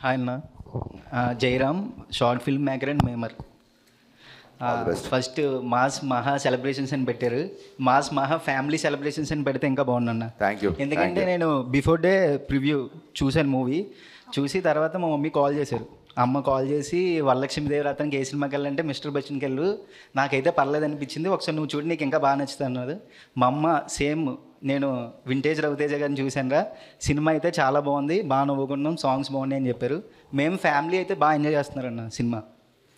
Hi అన్న, Jayaram, short film maker and memer. First mass మహా సెలబ్రేషన్స్ అని పెట్టారు, మాస్ మహా ఫ్యామిలీ సెలబ్రేషన్స్ అని పెడితే ఇంకా బాగుందన్న. Thank you. ఎందుకంటే నేను బిఫోర్ డే ప్రివ్యూ చూశాను మూవీ, చూసి తర్వాత మా మమ్మీ కాల్ చేశారు. అమ్మ కాల్ చేసి వరలక్ష్మీదేవి రాత్రికి ఏ సినిమాకి వెళ్ళాలంటే మిస్టర్ బచ్చన్కి వెళ్ళు, నాకైతే పర్లేదు అనిపించింది, ఒకసారి నువ్వు చూడు నీకు ఇంకా బాగా నచ్చుతుంది అన్నది. మా అమ్మ సేమ్ నేను వింటేజ్ రవితేజ గారిని చూశాను రా, సినిమా అయితే చాలా బాగుంది, బాగా నవ్వుకున్నాం, సాంగ్స్ బాగున్నాయి అని చెప్పారు. మేము ఫ్యామిలీ అయితే బాగా ఎంజాయ్ చేస్తున్నారన్న సినిమా.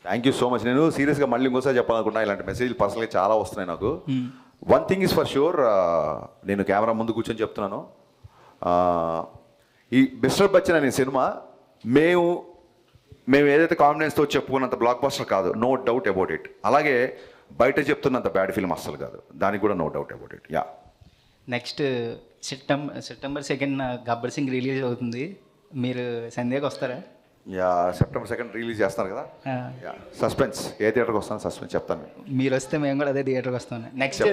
Thank you so much. నేను సీరియస్గా మళ్ళీ ఇంకోసారి చెప్పాలనుకున్నా, ఇలాంటి మెసేజ్లు పర్సనల్గా చాలా వస్తున్నాయి నాకు. One thing is for sure, నేను కెమెరా ముందు కూర్చొని చెప్తున్నాను, ఈ మిస్టర్ బచ్చన్ అనే సినిమా మేము ఏదైతే కాన్ఫిడెన్స్తో చెప్పుకున్నంత బ్లాక్ బస్టర్ కాదు, నో డౌట్ అబౌట్ ఇట్. అలాగే బయట చెప్తున్నంత బ్యాడ్ ఫిల్మ్ అస్సలు కాదు, దానికి కూడా no doubt about it. Yeah, next September 2 Gabbar Singh release అవుతుంది, మీరు సందేహకు వస్తారా? యా, September 2 రిలీజ్ చేస్తున్నారు కదా. Yeah, suspense. ఏ థియేటర్కి వస్తాను సస్పెన్స్ చెప్తాను. మీరు వస్తే మేము కూడా అదే థియేటర్కి వస్తాను. నెక్స్ట్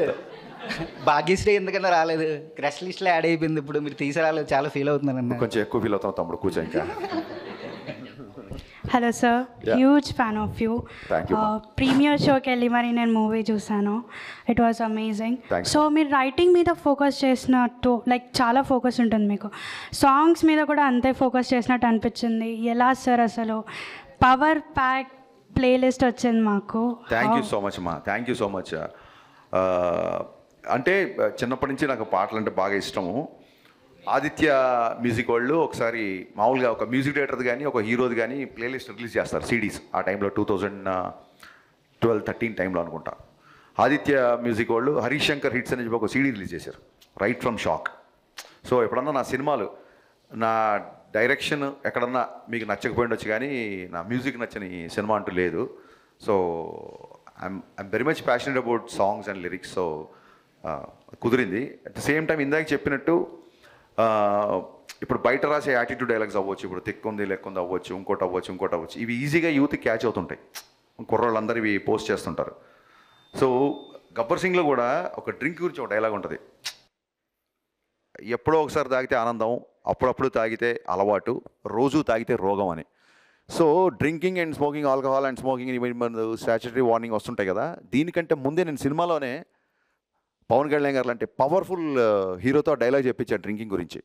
భాగ్యశ్రీ ఎందుకన్నా రాలేదు, క్రష్ లిస్ట్లో యాడ్ అయిపోయింది, ఇప్పుడు మీరు తీసి రాలేదు, చాలా ఫీల్ అవుతున్నారన్న. కొంచెం ఎక్కువ ఫీల్ అవుతాం తమ్ముడు, కూర్చో. ఇంకా hello sir, huge fan of you. Premiere షోకి వెళ్ళి మరి నేను మూవీ చూసాను. It was amazing. సో మీరు రైటింగ్ మీద ఫోకస్ చేసినట్టు, లైక్ చాలా ఫోకస్ ఉంటుంది మీకు, సాంగ్స్ మీద కూడా అంతే ఫోకస్ చేసినట్టు అనిపించింది. ఎలా సార్ అసలు పవర్ ప్యాక్ ప్లేలిస్ట్ వచ్చింది మాకు. థ్యాంక్ యూ సో మచ్ అమ్మా, థ్యాంక్ యూ సో మచ్. అంటే చిన్నప్పటి నుంచి నాకు పాటలు అంటే బాగా ఇష్టము. ఆదిత్య మ్యూజిక్ వాళ్ళు ఒకసారి మామూలుగా ఒక మ్యూజిక్ డైరెక్టర్ది కానీ ఒక హీరోది కానీ ప్లేలిస్ట్ రిలీజ్ చేస్తారు, సిడీస్. ఆ టైంలో 2012-13 టైంలో అనుకుంటా. ఆదిత్య మ్యూజిక్ వాళ్ళు హరీష్ శంకర్ హిట్స్ అని చెప్పి ఒక సీడీ రిలీజ్ చేశారు, రైట్ ఫ్రమ్ షాక్. సో ఎప్పుడన్నా నా సినిమాలు, నా డైరెక్షన్ ఎక్కడన్నా మీకు నచ్చకపోయిండొచ్చు కానీ నా మ్యూజిక్ నచ్చని సినిమా అంటూ లేదు. So I'm very much passionate about songs and lyrics. So కుదిరింది. అట్ ద సేమ్ టైం ఇందాక చెప్పినట్టు ఇప్పుడు బయట రాసే యాటిట్యూడ్ డైలాగ్స్ అవ్వచ్చు, ఇప్పుడు తిక్కుంది లెక్కుంది అవ్వచ్చు, ఇంకోటి అవ్వచ్చు, ఇవి ఈజీగా యూత్ క్యాచ్ అవుతుంటాయి. కుర్రోళ్ళందరూ ఇవి పోస్ట్ చేస్తుంటారు. సో గబ్బర్ సింగ్లో కూడా ఒక డ్రింక్ గురించి ఒక డైలాగ్ ఉంటుంది, ఎప్పుడో ఒకసారి తాగితే ఆనందం, అప్పుడప్పుడు తాగితే అలవాటు, రోజు తాగితే రోగం అని. So drinking and smoking, alcohol and smoking statutory warning వస్తుంటాయి కదా. దీనికంటే ముందే నేను సినిమాలోనే పవన్ కళ్యాణ్ గారు లాంటి పవర్ఫుల్ హీరోతో డైలాగ్ చెప్పించాడు డ్రింకింగ్ గురించి.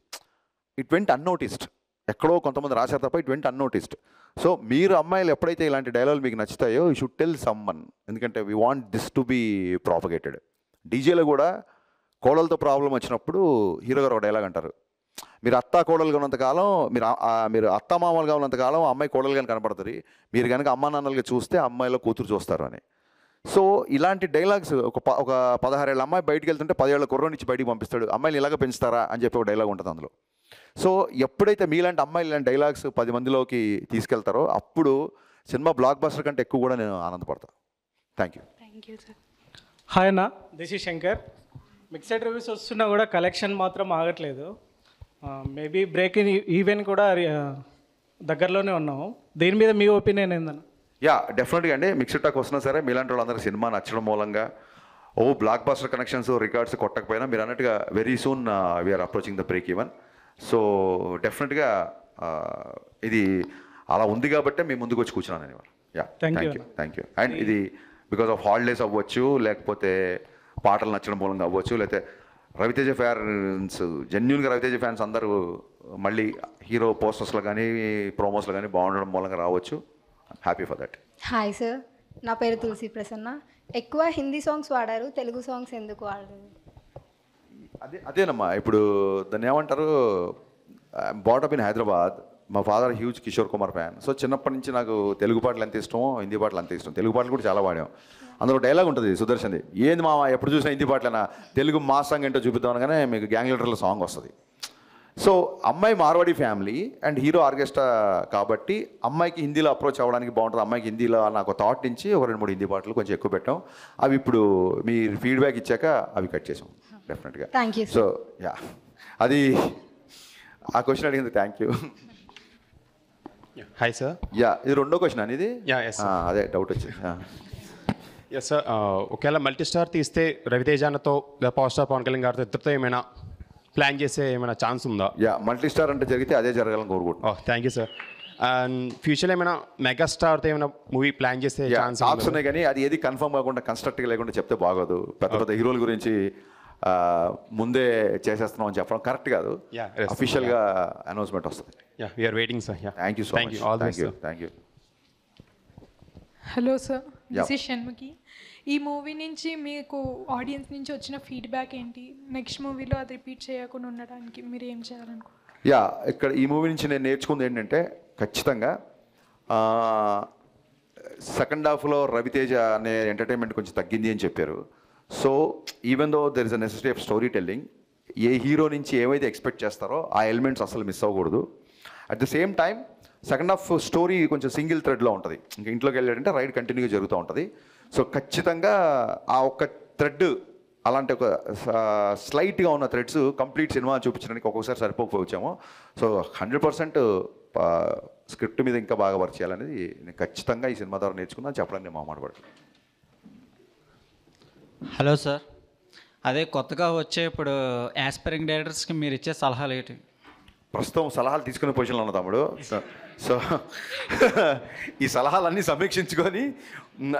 It went unnoticed. ఎక్కడో కొంతమంది రాశారు తప్ప ఇట్ వెంట్ అన్నోటిస్డ్. సో మీరు అమ్మాయిలు ఎప్పుడైతే ఇలాంటి డైలాగులు మీకు నచ్చుతాయో యూ షుడ్ టెల్ సమ్వన్, ఎందుకంటే we want this to be propagated. డీజేలో కూడా కోడలతో ప్రాబ్లం వచ్చినప్పుడు హీరో గారు ఒక డైలాగ్ అంటారు, మీరు అత్తా కోడలుగా ఉన్నంతకాలం, మీరు అత్తా మామలుగా ఉన్నంతకాలం అమ్మాయి కోడలుగా కనపడుతుంది, మీరు కనుక అమ్మా నాన్నలుగా చూస్తే అమ్మాయిలో కూతురు చూస్తారు అని. సో ఇలాంటి డైలాగ్స్ ఒక 16 ఏళ్ళ అమ్మాయి బయటికి వెళ్తుంటే 10 ఏళ్ళ కుర్రోని నుంచి బయటికి పంపిస్తాడు, అమ్మాయిలు ఇలాగ పెంచుతారా అని చెప్పి ఒక డైలాగ్ ఉంటుంది అందులో. సో ఎప్పుడైతే మీలాంటి అమ్మాయిలు ఇలాంటి డైలాగ్స్ 10 మందిలోకి తీసుకెళ్తారో అప్పుడు సినిమా బ్లాక్ బస్టర్ కంటే ఎక్కువ కూడా నేను ఆనందపడతాను. Thank you sir. హాయ్ అన్న, this is Shankar. Mixed reviews వస్తున్నా కూడా కలెక్షన్ మాత్రం ఆగట్లేదు. మేబీ బ్రేక్ ఇన్ ఈవెన్ కూడా దగ్గరలోనే ఉన్నాము. దీని మీద మీ ఒపీనియన్ ఏందన్న? యా, డెఫినెట్గా అండి. మిక్స్డ్ టాక్ వస్తున్నా సరే మీలాంటి వాళ్ళందరూ సినిమా నచ్చడం మూలంగా బ్లాక్ బస్టర్ కనెక్షన్స్ రికార్డ్స్ కొట్టకపోయినా మీరు అన్నట్టుగా very soon we're approaching the break even. So డెఫినెట్గా ఇది అలా ఉంది కాబట్టే మేము ముందుకు వచ్చి కూర్చున్నాను ఇవాళ. Yeah, thank you. అండ్ ఇది బికాస్ ఆఫ్ హాలిడేస్ అవ్వచ్చు, లేకపోతే పాటలు నచ్చడం మూలంగా అవ్వచ్చు, లేకపోతే రవితేజ ఫ్యాన్స్, జెన్యున్గా రవితేజ ఫ్యాన్స్ అందరూ మళ్ళీ హీరో పోస్టర్స్లో కానీ ప్రోమోస్లో కానీ బాగుండడం మూలంగా రావచ్చు. Happy for that. Hi sir, నా పేరు తులసి ప్రసన్న. ఎక్కువ హిందీ సాంగ్స్ వాడారు, తెలుగు సాంగ్స్ ఎందుకు వాడరు? అదేనమ్మా, ఇప్పుడు దాన్ని ఏమంటారు, బాటప్ ఇన్ హైదరాబాద్. మా father huge Kishore Kumar fan. So చిన్నప్పటి నుంచి నాకు తెలుగు పాటలు ఎంత ఇష్టమో హిందీ పాటలు అంత ఇష్టం. తెలుగు పాటలు కూడా చాలా పాడాం. అందులో డైలాగ్ ఉంటుంది సుదర్శన్ది, ఏంది మామ ఎప్పుడు చూసినా హిందీ పాటలేనా, తెలుగు మా సాంగ్ ఏంటో చూపిద్దాం అనగానే మీకు గ్యాంగ్ లీడర్లో సాంగ్ వస్తుంది. సో అమ్మాయి Marwadi family and hero orchestra కాబట్టి అమ్మాయికి హిందీలో అప్రోచ్ అవ్వడానికి బాగుంటుంది. అమ్మాయికి హిందీలో నాకు థాట్ నుంచి ఒక 2-3 హిందీ పాటలు కొంచెం ఎక్కువ పెట్టాం. అవి ఇప్పుడు మీరు ఫీడ్బ్యాక్ ఇచ్చాక అవి కట్ చేసాం డెఫినెట్గా. సో యా, అది ఆ క్వశ్చన్ అడిగింది. Thank you. Hi sir. Yeah, ఇది రెండో క్వశ్చన్ అనేది. అదే డౌట్ వచ్చింది. ఎస్ సార్, ఒకవేళ మల్టీ స్టార్ తీస్తే రవితేజానతో పవర్ స్టార్ పవన్ కళ్యాణ్ గారితో ఇద్దరితో ఏమైనా ప్లాన్ చేసే ఏమైనా ఛాన్స్ ఉందా? యా, మల్టీ స్టార్ అంటే జరిగితే అదే జరగాలని కోరుకుంటున్నాను. Thank you sir. అండ్ ఫ్యూచర్లో ఏమైనా మెగాస్టార్తో ఏమైనా మూవీ ప్లాన్ చేసే ఛాన్స్ టాక్స్ ఉన్నాయి కానీ అది ఏది కన్ఫర్మ్ కాకుండా కన్స్ట్రక్ట్గా లేకుండా చెప్తే బాగోదు. పెద్ద పెద్ద హీరోల గురించి ముందే చేసేస్తున్నాం అని చెప్పడం కరెక్ట్ కాదు. అఫీషియల్గా అనౌన్స్మెంట్ వస్తుంది. Yeah, we're waiting sir. Thank you so much. Thank you. Hello sir, this is Shanmukhi. ఈ మూవీ నుంచి మీకు ఆడియన్స్ నుంచి వచ్చిన ఫీడ్బ్యాక్ ఏంటి? నెక్స్ట్ మూవీలో అది రిపీట్ చేయకుండా ఉండడానికి మీరు ఏం చేయాలనుకుంటున్నారు? యా, ఇక్కడ ఈ మూవీ నుంచి నేను నేర్చుకుంది ఏంటంటే ఖచ్చితంగా సెకండ్ హాఫ్లో రవితేజ అనే ఎంటర్టైన్మెంట్ కొంచెం తగ్గింది అని చెప్పారు. So even though there is a necessity of story telling, A hero నుంచి ఏమైతే ఎక్స్పెక్ట్ చేస్తారో ఆ ఎలిమెంట్స్ అసలు మిస్ అవ్వకూడదు. At the same time second half story కొంచెం సింగిల్ థ్రెడ్లో ఉంటుంది. ఇంకా ఇంట్లోకి వెళ్ళాడంటే రైడ్ కంటిన్యూగా జరుగుతూ ఉంటుంది. సో ఖచ్చితంగా ఆ ఒక్క థ్రెడ్ అలాంటి ఒక స్లైట్గా ఉన్న థ్రెడ్స్ కంప్లీట్ సినిమా చూపించడానికి ఒక్కొక్కసారి సరిపోకపోవచ్చాము. సో 100% స్క్రిప్ట్ మీద ఇంకా బాగా వర్క్ చేయాలనేది నేను ఖచ్చితంగా ఈ సినిమా ద్వారా నేర్చుకున్నాను చెప్పడానికి నేను మాట్లాడబడుతుంది. హలో సార్, అదే కొత్తగా వచ్చే ఇప్పుడు యాస్పైరింగ్ డైరెక్టర్స్కి మీరు ఇచ్చే సలహాలు ఏంటి? ప్రస్తుతం సలహాలు తీసుకునే పొజిషన్లో ఉన్న తమ్ముడు. సో ఈ సలహాలన్నీ సమీక్షించుకొని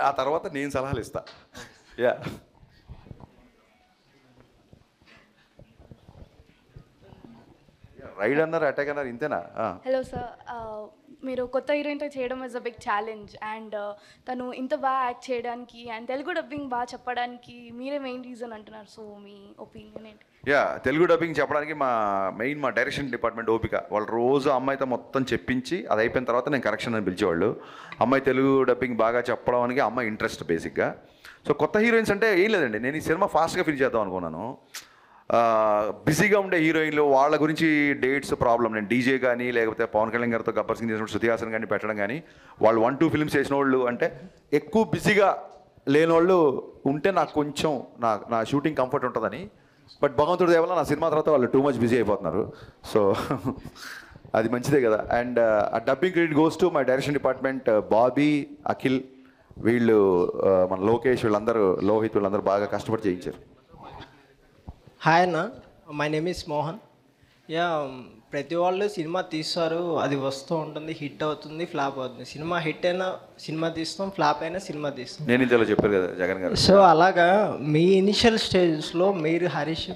ఆ తర్వాత నేను సలహాలు ఇస్తా. యా రైడ్ అన్నారు, అటాక్ అన్నారు, ఇంతేనా? హలో సార్, మీరు కొత్త హీరోయిన్తో చేయడం is a big challenge and తను ఇంత బాగా యాక్ట్ చేయడానికి అండ్ తెలుగు డబ్బింగ్ బాగా చెప్పడానికి మీరే మెయిన్ రీజన్ అంటున్నారు. సో మీ ఒపీనియన్ ఏంటి? యా తెలుగు డబ్బింగ్ చెప్పడానికి మా డైరెక్షన్ డిపార్ట్మెంట్ ఓపిక. వాళ్ళు రోజు అమ్మాయితో మొత్తం చెప్పించి అది అయిపోయిన తర్వాత నేను కరెక్షన్ అని పిలిచేవాళ్ళు. అమ్మాయి తెలుగు డబ్బింగ్ బాగా చెప్పడానికి అమ్మాయి ఇంట్రెస్ట్ బేసిక్గా. సో కొత్త హీరోయిన్స్ అంటే ఏం లేదండి, నేను ఈ సినిమా ఫాస్ట్గా ఫిల్ చేద్దాం అనుకున్నాను. బిజీగా ఉండే హీరోయిన్లు వాళ్ళ గురించి డేట్స్ ప్రాబ్లం. నేను డీజే కానీ లేకపోతే పవన్ కళ్యాణ్ గారితో గబ్బర్ సింగ్ చేసినప్పుడు శృతి హాసన్ కానీ పెట్టడం కానీ వాళ్ళు 1-2 ఫిల్మ్స్ చేసిన వాళ్ళు అంటే ఎక్కువ బిజీగా లేని వాళ్ళు ఉంటే నాకు కొంచెం నా షూటింగ్ కంఫర్ట్ ఉంటుందని. బట్ భగవంతుడి దేవల్ల నా సినిమా తర్వాత వాళ్ళు టూ మచ్ బిజీ అయిపోతున్నారు. సో అది మంచిదే కదా. అండ్ ఆ dubbing credit goes to my direction department. Bobby, Akhil, వీళ్ళు మన లోకేష్, వీళ్ళందరూ, లోహిత్, వీళ్ళందరూ బాగా కష్టపడి చేయించారు. హాయ్ అన్న, my name is Mohan. Yeah ప్రతి వాళ్ళు సినిమా తీస్తారు, అది వస్తూ ఉంటుంది, హిట్ అవుతుంది, ఫ్లాప్ అవుతుంది. సినిమా హిట్ అయినా సినిమా తీస్తాం, ఫ్లాప్ అయినా సినిమా తీస్తాం. నేను ఇంతలో చెప్పారు కదా జగన్ గారు. సో అలాగా మీ ఇనిషియల్ స్టేజ్లో మీరు హరీష్,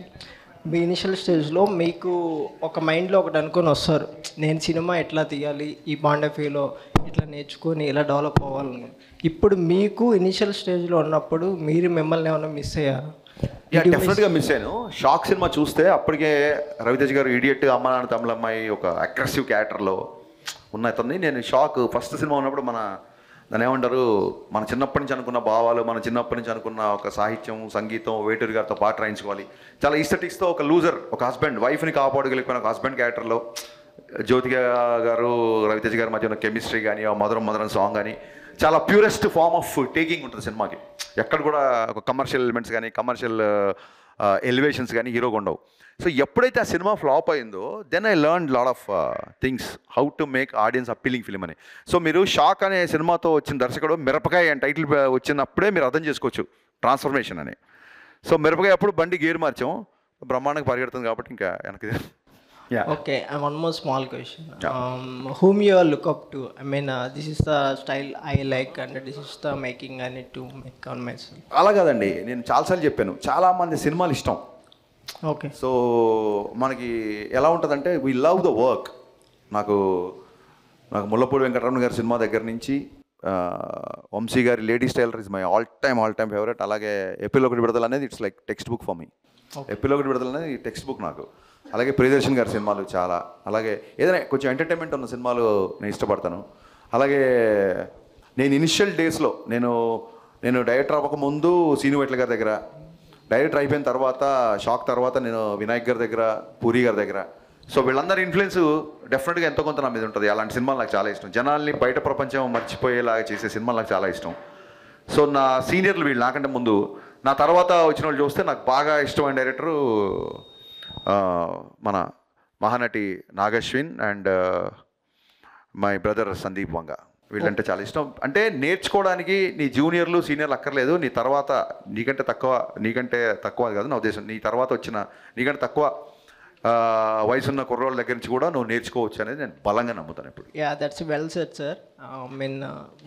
మీ ఇనిషియల్ స్టేజ్లో మీకు ఒక మైండ్లో ఒకటి అనుకొని వస్తారు, నేను సినిమా ఎట్లా తీయాలి, ఈ పాయింట్ ఆఫ్ వ్యూలో ఇట్లా నేర్చుకొని ఇలా డెవలప్ అవ్వాలని. ఇప్పుడు మీకు ఇనిషియల్ స్టేజ్లో ఉన్నప్పుడు మీరు మిమ్మల్ని ఏమైనా మిస్ అయ్యారు? డెఫినెట్గా మిస్ అయ్యాను. షాక్ సినిమా చూస్తే అప్పటికే రవితేజ్ గారు ఇడియట్, అమ్మ నాన్న తమిళ అమ్మాయి ఒక అగ్రెసివ్ క్యారెక్టర్లో ఉన్న అతన్ని నేను షాక్. ఫస్ట్ సినిమా ఉన్నప్పుడు దాన్ని ఏమంటారు, మన చిన్నప్పటి నుంచి అనుకున్న భావాలు, మన చిన్నప్పటి నుంచి అనుకున్న ఒక సాహిత్యం, సంగీతం, వేటూరి గారితో పాట రాయించుకోవాలి, చాలా ఈస్థెటిక్స్తో ఒక లూజర్, ఒక హస్బెండ్, వైఫ్ని కాపాడగలిగిపోయిన ఒక హస్బెండ్ క్యారెక్టర్లో జ్యోతిక గారు రవితేజ్ గారి మధ్య ఉన్న కెమిస్ట్రీ కానీ, ఆ మధురం మధురం సాంగ్ కానీ చాలా ప్యూరెస్ట్ ఫార్మ్ ఆఫ్ టేకింగ్ ఉంటుంది సినిమాకి. ఎక్కడ కూడా ఒక కమర్షియల్ ఎలిమెంట్స్ కానీ, కమర్షియల్ ఎలివేషన్స్ కానీ హీరోగా ఉండవు. సో ఎప్పుడైతే ఆ సినిమా ఫ్లాప్ అయిందో then I learn lot of things, how to make audience appealing film అని. సో మీరు షాక్ అనే సినిమాతో వచ్చిన దర్శకుడు మిరపకాయ అని టైటిల్ వచ్చినప్పుడే మీరు అర్థం చేసుకోవచ్చు ట్రాన్స్ఫర్మేషన్ అని. సో మిరపకాయ అప్పుడు బండి గేర్ మార్చాం, బ్రహ్మాండంగా పరిగెడుతుంది కాబట్టి ఇంకా వెనక్కి. Okay, and one more small question. Whom you all look up to? I mean, this is the style I like and this is the making I need to make on myself. అలా కాదండి, నేను చాలాసార్లు చెప్పాను, చాలామంది సినిమాలు ఇష్టం. Okay. So మనకి ఎలా ఉంటుందంటే వీ లవ్ ద వర్క్. నాకు ముల్లపూడి వెంకటరమణ గారి సినిమా దగ్గర నుంచి వంశీ గారి ladies tailor is my all time favourite. అలాగే ఎపిలోకి విడుదల అనేది it's like text book for me. ఎపిలోకి విడుదల అనేది టెక్స్ట్ బుక్ నాకు. అలాగే ప్రియదర్శన్ గారి సినిమాలు చాలా, అలాగే ఏదైనా కొంచెం ఎంటర్టైన్మెంట్ ఉన్న సినిమాలు నేను ఇష్టపడతాను. అలాగే నేను ఇనిషియల్ డేస్లో నేను డైరెక్టర్ అవ్వకముందు సీను వెట్ల గారి దగ్గర, డైరెక్టర్ అయిపోయిన తర్వాత షాక్ తర్వాత నేను వినాయక్ గారి దగ్గర, పూరి గారి దగ్గర. సో వీళ్ళందరి ఇన్ఫ్లుయెన్స్ డెఫినెట్గా ఎంతో కొంత నా మీద ఉంటుంది. అలాంటి సినిమాలు నాకు చాలా ఇష్టం. జనాల్ని బయట ప్రపంచం మర్చిపోయేలాగా చేసే సినిమాలు నాకు చాలా ఇష్టం. సో నా సీనియర్లు వీళ్ళు నాకంటే ముందు, నా తర్వాత వచ్చిన వాళ్ళు చూస్తే నాకు బాగా ఇష్టమైన డైరెక్టరు మన Mahanati Nagashwin and my brother Sandeep Vanga. వీళ్ళంటే చాలా ఇష్టం. అంటే నేర్చుకోవడానికి నీ జూనియర్లు సీనియర్లు అక్కర్లేదు, నీ తర్వాత నీకంటే తక్కువ కాదు నా ఉద్దేశం, నీ తర్వాత వచ్చిన నీకంటే తక్కువ వయసున్న కుర్రోళ్ళ దగ్గర నుంచి కూడా నువ్వు నేర్చుకోవచ్చు అనేది నేను బలంగా నమ్ముతాను ఇప్పుడు. Yeah that's well said sir. Mean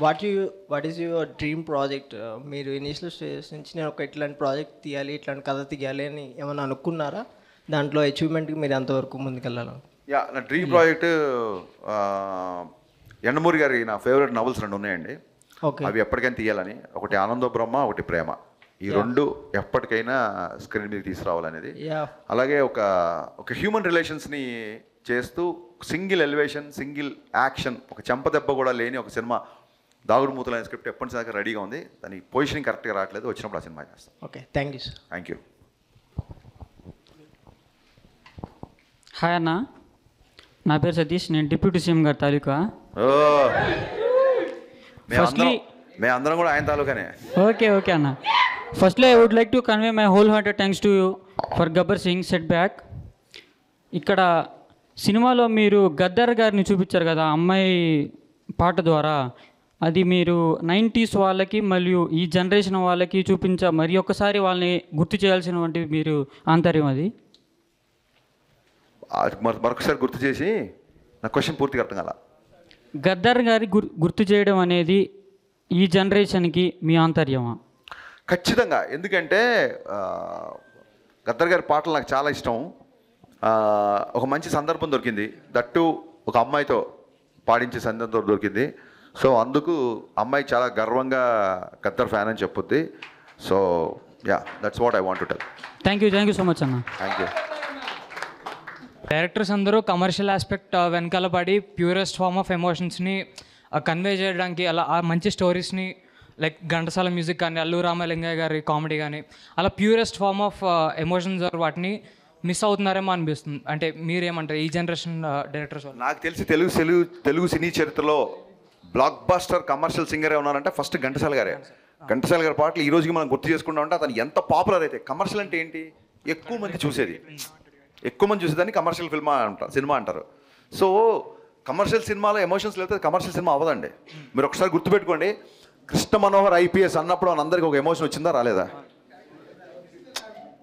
what is your dream project? మీరు ఇనిషియల్ స్టేజ్ నుంచి నేను ఒక ఇట్లాంటి ప్రాజెక్ట్ తీయాలి, ఇట్లాంటి కథ తీయాలి అని ఏమైనా అనుకున్నారా? దాంట్లో అచీవ్మెంట్కి మీరు ఎంతవరకు ముందుకెళ్ళాలి? యా నా డ్రీమ్ ప్రాజెక్ట్ ఎండమూరి గారి నా ఫేవరెట్ నవల్స్ 2 ఉన్నాయండి. అవి ఎప్పటికైనా తీయాలని. ఒకటి ఆనందో బ్రహ్మ, ఒకటి ప్రేమ. ఈ 2 ఎప్పటికైనా స్క్రీన్ మీద తీసుకురావాలనేది. అలాగే ఒక హ్యూమన్ రిలేషన్స్ని చేస్తూ సింగిల్ ఎలివేషన్, సింగిల్ యాక్షన్, ఒక చెంపదెబ్బ కూడా లేని ఒక సినిమా దాగుడు మూతలైన స్క్రిప్ట్ ఎప్పటిదాకా రెడీగా ఉంది. దాని పొజిషనింగ్ కరెక్ట్గా రావట్లేదు, వచ్చినప్పుడు ఆ సినిమా చేస్తాం. Okay, thank you sir. Thank you. Hi అన్న, నా పేరు సతీష్, నేను డిప్యూటీ సీఎం గారి తాలూకా. మేమందరం కూడా ఆయన తాలూకానే. ఓకే అన్న. Firstly I would like to convey my whole hearted thanks to you for Gabbar Singh set back. ఇక్కడ సినిమాలో మీరు గద్దర్ గారిని చూపించారు కదా అమ్మాయి పాట ద్వారా, అది మీరు 90s వాళ్ళకి మరియు ఈ జనరేషన్ వాళ్ళకి మరి ఒక్కసారి వాళ్ళని గుర్తు చేయాల్సినటువంటి మీరు ఆంతర్యం అది. మరొకసారి గుర్తు చేసి నా క్వశ్చన్ పూర్తిగా అర్థం కాల. గద్దర్ గారి గుర్తు చేయడం అనేది ఈ జనరేషన్కి మీ ఆంతర్యమా? ఖచ్చితంగా. ఎందుకంటే గద్దర్ గారి పాటలు నాకు చాలా ఇష్టం. ఒక మంచి సందర్భం దొరికింది, దట్టు ఒక అమ్మాయితో పాడించే సందర్భం దొరికింది. సో అందుకు అమ్మాయి చాలా గర్వంగా గద్దర్ ఫ్యాన్ అని చెప్పుద్ది. So yeah, that's what I want to tell. Thank you so much అన్న. Thank you. డైరెక్టర్స్ అందరూ కమర్షియల్ ఆస్పెక్ట్ వెనకాల పడి ప్యూరెస్ట్ ఫార్మ్ ఆఫ్ ఎమోషన్స్ని కన్వే చేయడానికి, అలా ఆ మంచి స్టోరీస్ని లైక్ ఘంటసాల మ్యూజిక్ కానీ, అల్లు రామలింగయ్య గారి కామెడీ కానీ, అలా ప్యూరెస్ట్ ఫార్మ్ ఆఫ్ ఎమోషన్స్ వాటిని మిస్ అవుతున్నారేమో అనిపిస్తుంది. అంటే మీరేమంటారు ఈ జనరేషన్ డైరెక్టర్స్? నాకు తెలిసి తెలుగు సినీ చరిత్రలో బ్లాక్ బాస్టర్ కమర్షియల్ సింగర్ ఉన్నారంటే ఫస్ట్ ఘంటసాల గారే. ఘంటసాల గారి పాటలు ఈ రోజుకి మనం గుర్తు చేసుకుంటా ఉంటే అతను ఎంత పాపులర్ అయితే. కమర్షియల్ అంటే ఏంటి? ఎక్కువ మంది చూసేదాన్ని కమర్షియల్ సినిమా అంటారు. సో కమర్షియల్ సినిమాలో ఎమోషన్స్ లేకపోతే కమర్షియల్ సినిమా అవ్వదండి. మీరు ఒకసారి గుర్తుపెట్టుకోండి, కృష్ణ మనోహర్ ఐపీఎస్ అన్నప్పుడు అందరికీ ఒక ఎమోషన్ వచ్చిందా రాలేదా?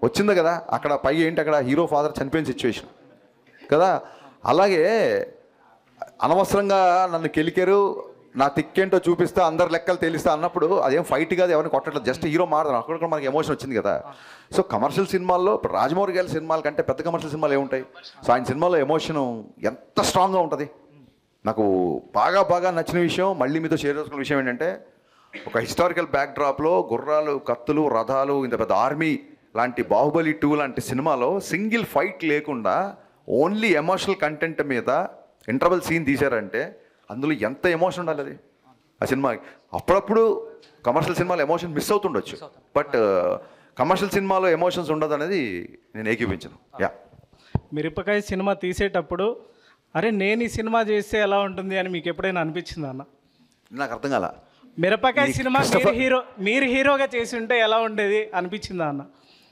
వచ్చిందా కదా. అక్కడ పై ఏంటి, అక్కడ హీరో ఫాదర్ చనిపోయిన సిచ్యువేషన్ కదా. అలాగే అనవసరంగా నన్ను కెలికారు, నా తిక్కేంటో చూపిస్తా, అందరు లెక్కలు తేలిస్తా అన్నప్పుడు అదేం ఫైట్ కాదు, ఎవరిని కొట్టట్లేదు, జస్ట్ హీరో మారదు. అక్కడ కూడా మనకి ఎమోషన్ వచ్చింది కదా. సో కమర్షియల్ సినిమాల్లో ఇప్పుడు రాజమౌళి గారి సినిమాల కంటే పెద్ద కమర్షియల్ సినిమాలు ఏముంటాయి? సో ఆయన సినిమాలో ఎమోషన్ ఎంత స్ట్రాంగ్గా ఉంటుంది. నాకు బాగా నచ్చిన విషయం, మళ్ళీ మీతో షేర్ చేసుకున్న విషయం ఏంటంటే, ఒక హిస్టారికల్ బ్యాక్డ్రాప్లో గుర్రాలు, కత్తులు, రథాలు, ఇంత పెద్ద ఆర్మీ లాంటి బాహుబలి 2 లాంటి సినిమాలో సింగిల్ ఫైట్ లేకుండా ఓన్లీ ఎమోషనల్ కంటెంట్ మీద ఇంటర్వెల్ సీన్ తీశారంటే అందులో ఎంత ఎమోషన్ ఉండాలి అది ఆ సినిమాకి. అప్పుడప్పుడు కమర్షియల్ సినిమాలో ఎమోషన్ మిస్ అవుతుండొచ్చు, బట్ కమర్షియల్ సినిమాలో ఎమోషన్స్ ఉండదు అనేది నేను ఏకీపించను. యా, మిరపకాయ సినిమా తీసేటప్పుడు అరే నేను ఈ సినిమా చేస్తే ఎలా ఉంటుంది అని మీకు ఎప్పుడైనా అనిపించిందా అన్న? నాకు అర్థం కాల. మిరపకాయ సినిమా మీరు హీరోగా చేసి ఉంటే ఎలా ఉండేది అనిపించిందా అన్న?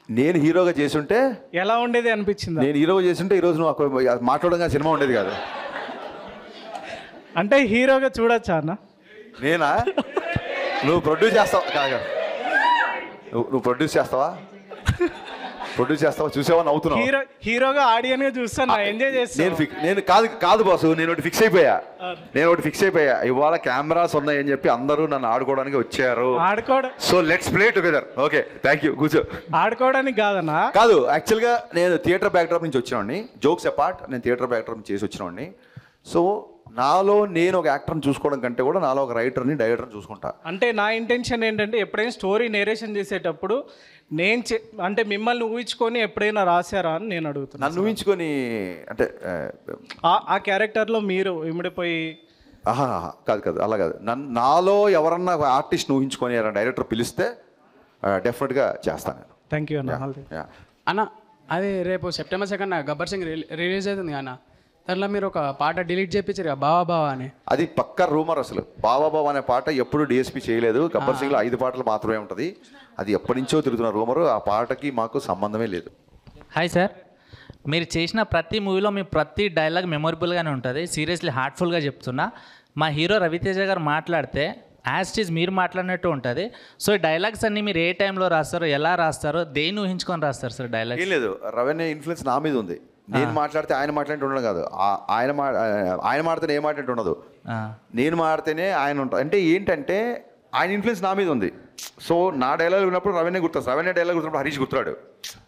నేను హీరోగా చేసుంటే ఎలా ఉండేది అనిపించిందా? నేను హీరోగా చేస్తుంటే ఈరోజు నువ్వు మాట్లాడగా సినిమా ఉండేది కాదు. అంటే హీరోగా చూడొచ్చా అన్న? నేనా? నువ్వు ప్రొడ్యూస్ చేస్తావా? కాగా నువ్వు ప్రొడ్యూస్ చేస్తావా? చూసావా? నవ్వుతున్నావు. హీరోగా ఆడియన్గా చూస్తాను, ఎంజాయ్ చేస్తాను. నేను కాదు బాసు, నేను ఒకటి ఫిక్స్ అయిపోయా. ఇవాళ కెమెరాస్ ఉన్నాయని చెప్పి అందరూ నన్ను ఆడుకోవడానికి వచ్చారు. So let's play together. Okay, thank you. కూర్చో. ఆడుకోవడానికి కాదన్నా? కాదు, యాక్చువల్గా నేను థియేటర్ బ్యాక్డ్రాప్ నుంచి వచ్చినవాడిని. జోక్స్ అపార్ట్, నేను థియేటర్ బ్యాక్డ్రాప్ చేసి వచ్చినవాడిని. సో నాలో నేను ఒక యాక్టర్ని చూసుకోవడం కంటే కూడా నాలో ఒక రైటర్ని, డైరెక్టర్ని చూసుకుంటా. అంటే నా ఇంటెన్షన్ ఏంటంటే, ఎప్పుడైనా స్టోరీ నేరేషన్ చేసేటప్పుడు అంటే మిమ్మల్ని ఊహించుకొని ఎప్పుడైనా రాశారా అని నేను అడుగుతున్నాను. నన్ను ఊహించుకొని అంటే ఆ క్యారెక్టర్లో మీరు ఇమిడిపోయి? కాదు, అలా కాదు. నాలో ఎవరన్నా ఆర్టిస్ట్ ఊహించుకొని డైరెక్టర్ పిలిస్తే డెఫినెట్గా చేస్తాను నేను. థ్యాంక్ యూ అన్న. అన్న, అది రేపు సెప్టెంబర్ 2 గబ్బర్ సింగ్ రిలీజ్ అవుతుంది అన్న. దాంట్లో మీరు ఒక పాట డిలీట్ చేయించారు కదా, బావా అని. అది పక్క రూమర్. అసలు బావా అనే పాట ఎప్పుడు డిఎస్పీ చేయలేదు. గబ్బర్ సింగ్లో 5 పాటలు మాత్రమే ఉంటుంది. అది ఎప్పటి నుంచో తిరుగుతున్న రూమరు. ఆ పాటకి మాకు సంబంధమే లేదు. హాయ్ సార్, మీరు చేసిన ప్రతి మూవీలో మీ ప్రతి డైలాగ్ మెమొరబుల్గానే ఉంటుంది. సీరియస్లీ హార్ట్ఫుల్గా చెప్తున్నా. మా హీరో రవితేజ గారు మాట్లాడితే యాజ్ ఇట్ ఈజ్ మీరు మాట్లాడినట్టు ఉంటుంది. సో ఈ డైలాగ్స్ అన్నీ మీరు ఏ టైంలో రాస్తారో, ఎలా రాస్తారో, దేన్ని ఊహించుకొని రాస్తారు సార్ డైలాగ్? ఏం లేదు, రవీణ ఇన్ఫ్లుయెన్స్ నా మీద ఉంది. నేను మాట్లాడితే ఆయన మాట్లాడితే ఉండదు కాదు, ఆయన మాడితేనే ఏ మాట్లాడితే ఉండదు, నేను మాడితేనే ఆయన ఉంటాడు. అంటే ఏంటంటే ఆయన ఇన్ఫ్లుయెన్స్ నా మీద ఉంది. సో నా డైలాగ్ ఉన్నప్పుడు రవీణ గుర్తొస్తుంది, రవీణ డైలాగ్ గుర్తున్నప్పుడు హరీష్ గుర్తురాడు.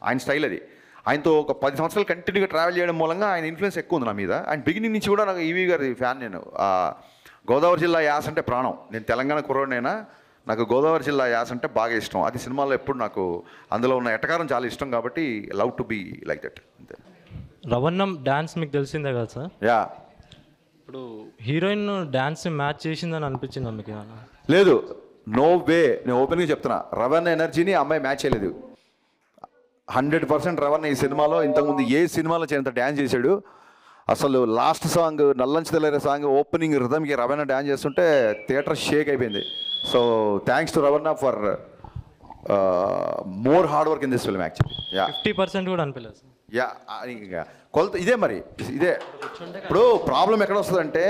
ఆయన స్టైల్ అది. ఆయనతో ఒక 10 సంవత్సరాలు కంటిన్యూగా ట్రావెల్ చేయడం మూలంగా ఆయన ఇన్ఫ్లుయెన్స్ ఎక్కువ ఉంది నా మీద. అండ్ బిగినింగ్ నుంచి కూడా నాకు ఈవీ గారి ఫ్యాన్ నేను. గోదావరి జిల్లా యాస అంటే ప్రాణం. నేను తెలంగాణ కుర్రోడినైనా నాకు గోదావరి జిల్లా యాస అంటే బాగా ఇష్టం. అది సినిమాలో ఎప్పుడు నాకు అందులో ఉన్న ఎటకారం చాలా ఇష్టం కాబట్టి love to be like that. అంతే. రవణం డ్యాన్స్ మీకు తెలిసిందే కదా సార్? యా. ఇప్పుడు హీరోయిన్ డ్యాన్స్ మ్యాచ్ చేసిందని అనిపించిందా మీకు? లేదు, నో వే. నేను ఓపెన్గా చెప్తున్నా, రవణ ఎనర్జీని అమ్మాయి మ్యాచ్ చేయలేదు. 100% రవణ ఈ సినిమాలో ఇంతకుముందు ఏ సినిమాలో చేయంత డ్యాన్స్ చేశాడు. అసలు లాస్ట్ సాంగ్ నల్లంచి తెల్లరే సాంగ్ ఓపెనింగ్ రిథమ్కి రవణ డ్యాన్స్ చేస్తుంటే థియేటర్ షేక్ అయిపోయింది. So thanks to Ravana for more hard work in this film actually. 50% కూడా అనిపించలేదు. యా, కొలత ఇదే. మరి ఇదే ఇప్పుడు ప్రాబ్లం ఎక్కడ వస్తుందంటే,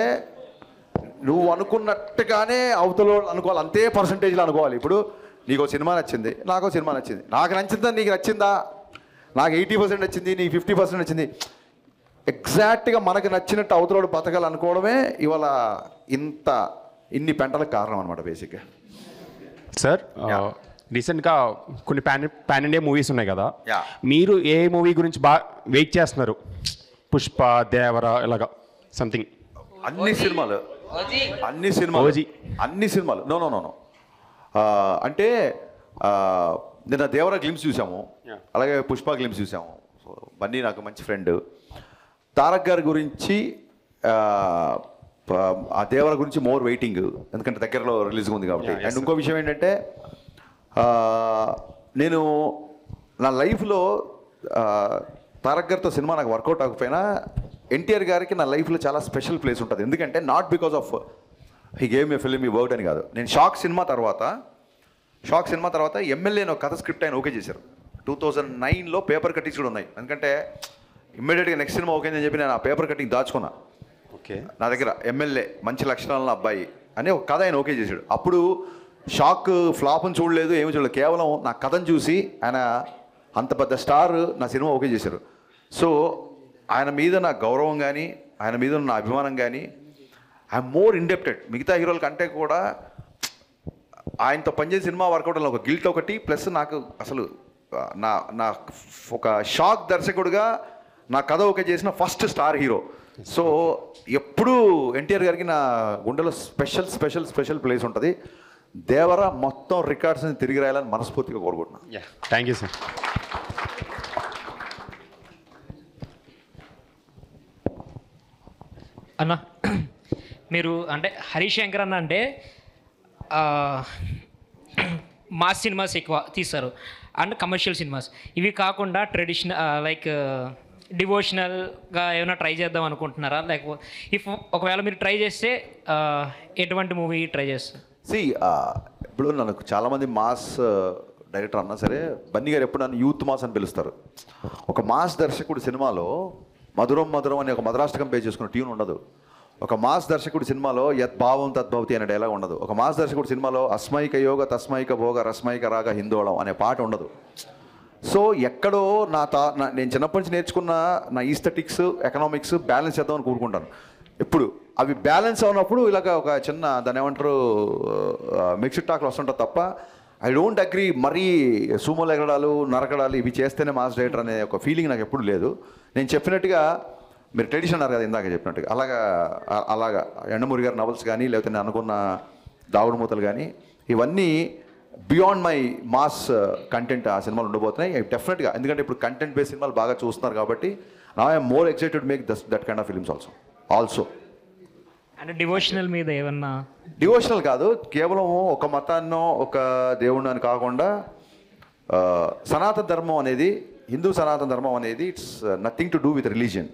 నువ్వు అనుకున్నట్టుగానే అవతల అనుకోవాలి, అంతే పర్సంటేజ్లో అనుకోవాలి. ఇప్పుడు నీకు సినిమా నచ్చింది, నాకు సినిమా నచ్చింది. నాకు నచ్చిందా నీకు నచ్చిందా? నాకు 80% నచ్చింది, నీకు 50% నచ్చింది. ఎగ్జాక్ట్గా మనకు నచ్చినట్టు అవతలోడు బతకాలనుకోవడమే ఇవాళ ఇన్ని పెంటలకు కారణం అనమాట బేసిక్గా. సార్ రీసెంట్గా కొన్ని పాన్ ఇండియా మూవీస్ ఉన్నాయి కదా, మీరు ఏ మూవీ గురించి బాగా వెయిట్ చేస్తున్నారు? పుష్ప, దేవరా, ఇలాగా సంథింగ్. అన్ని సినిమాలు నో నో నో నో అంటే నిన్న దేవరా గ్లిమ్స్ చూసాము, అలాగే పుష్ప గ్లిమ్స్ చూసాము. సో బన్నీ నాకు మంచి ఫ్రెండ్. తారక్ గారి గురించి ఆ దేవర గురించి మోర్ వెయిటింగ్, ఎందుకంటే దగ్గరలో రిలీజ్ ఉంది కాబట్టి. అండ్ ఇంకో విషయం ఏంటంటే నేను నా లైఫ్లో తారక్ గారితో సినిమా నాకు వర్కౌట్ అవ్వకపోయినా ఎన్టీఆర్ గారికి నా లైఫ్లో చాలా స్పెషల్ ప్లేస్ ఉంటుంది. ఎందుకంటే not because of he gave me film ఈ వర్డ్ అని కాదు. నేను షాక్ సినిమా తర్వాత ఎమ్మెల్యేని ఒక కథ స్క్రిప్ట్ ఆయన ఓకే చేశారు. 2009లో పేపర్ కట్టింగ్స్ కూడా ఉన్నాయి. ఎందుకంటే ఇమ్మీడియట్గా నెక్స్ట్ సినిమా ఓకే అని చెప్పి నేను ఆ పేపర్ కటింగ్ దాచుకున్నా. ఓకే, నా దగ్గర ఎమ్మెల్యే మంచి లక్షణాలను అబ్బాయి అని ఒక కథ ఆయన ఓకే చేశాడు. అప్పుడు షాక్ ఫ్లాప్ని చూడలేదు, ఏమి చూడలేదు, కేవలం నా కథను చూసి ఆయన అంత పెద్ద స్టార్ నా సినిమా ఓకే చేశారు. సో ఆయన మీద నా గౌరవం కానీ ఆయన మీద నా అభిమానం కానీ ఐఎమ్ మోర్ ఇండెప్టెడ్. మిగతా హీరోల కంటే కూడా ఆయనతో పనిచేసే సినిమా వర్కౌట్ ఒక గిల్ట్ ఒకటి, ప్లస్ నాకు అసలు నా ఒక షాక్ దర్శకుడిగా నా కథ ఓకే చేసిన ఫస్ట్ స్టార్ హీరో. సో ఎప్పుడూ ఎన్టీఆర్ గారికి నా గుండెలో స్పెషల్ స్పెషల్ స్పెషల్ ప్లేస్ ఉంటుంది. దేవర మొత్తం రికార్డ్స్ని తిరిగి రాయాలని మనస్ఫూర్తిగా కోరుకుంటున్నాను. Thank you sir. అన్న మీరు అంటే హరీష్ శంకర్ అన్న అంటే మాస్ సినిమాస్ ఎక్కువ తీస్తారు అండ్ కమర్షియల్ సినిమాస్. ఇవి కాకుండా ట్రెడిషనల్ లైక్ డివోషనల్గా ఏమైనా ట్రై చేద్దాం అనుకుంటున్నారా? లేకపోతే ఒకవేళ మీరు ట్రై చేస్తే ఎటువంటి మూవీ ట్రై చేస్తారు? ఇప్పుడు నాకు చాలామంది మాస్ డైరెక్టర్ అన్నా సరే, బన్నీ గారు ఎప్పుడు నన్ను యూత్ మాస్ అని పిలుస్తారు. ఒక మాస్ దర్శకుడు సినిమాలో మధురం మధురం అని ఒక మధురాష్టకం పే చేసుకున్న ట్యూన్ ఉండదు. ఒక మాస్ దర్శకుడు సినిమాలో యద్భావం తద్భవతి అనే డైలాగ్ ఉండదు. ఒక మాస్ దర్శకుడు సినిమాలో అస్మైక యోగ తస్మైక భోగ రస్మైక రాగ హిందోళం అనే పాట ఉండదు. సో ఎక్కడో నేను చిన్నప్పటి నుంచి నేర్చుకున్న నా ఈస్థెటిక్స్ ఎకనామిక్స్ బ్యాలెన్స్ చేద్దామని కోరుకుంటాను. ఎప్పుడు అవి బ్యాలెన్స్ అవునప్పుడు ఇలాగ ఒక చిన్న దాన్ని ఏమంటారు మిక్స్డ్ టాక్లు వస్తుంటుంది తప్ప ఐ డోంట్ అగ్రీ మరీ సూమోలు ఎగడాలు నరకడాలు ఇవి చేస్తేనే మాస్ డైరెక్టర్ అనే ఒక ఫీలింగ్ నాకు ఎప్పుడు లేదు. నేను చెప్పినట్టుగా మీరు ట్రెడిషన్ అన్నారు కదా ఇందాక చెప్పినట్టుగా, అలాగా ఎండమూరి గారి నవల్స్ కానీ లేకపోతే నేను అనుకున్న దావుడు మూతలు కానీ ఇవన్నీ బియాండ్ మై మాస్ కంటెంట్ ఆ సినిమాలు ఉండబోతున్నాయి డెఫినెట్గా. ఎందుకంటే ఇప్పుడు కంటెంట్ బేస్డ్ సినిమాలు బాగా చూస్తున్నారు కాబట్టి నా I'm more excited make that kind of films also. అంటే డివోషనల్ మీద ఏమన్నా? డివోషనల్ కాదు, కేవలం ఒక మతాన్నో ఒక దేవుడిని అని కాకుండా సనాతన ధర్మం అనేది, హిందూ సనాతన ధర్మం అనేది it's nothing to do with religion.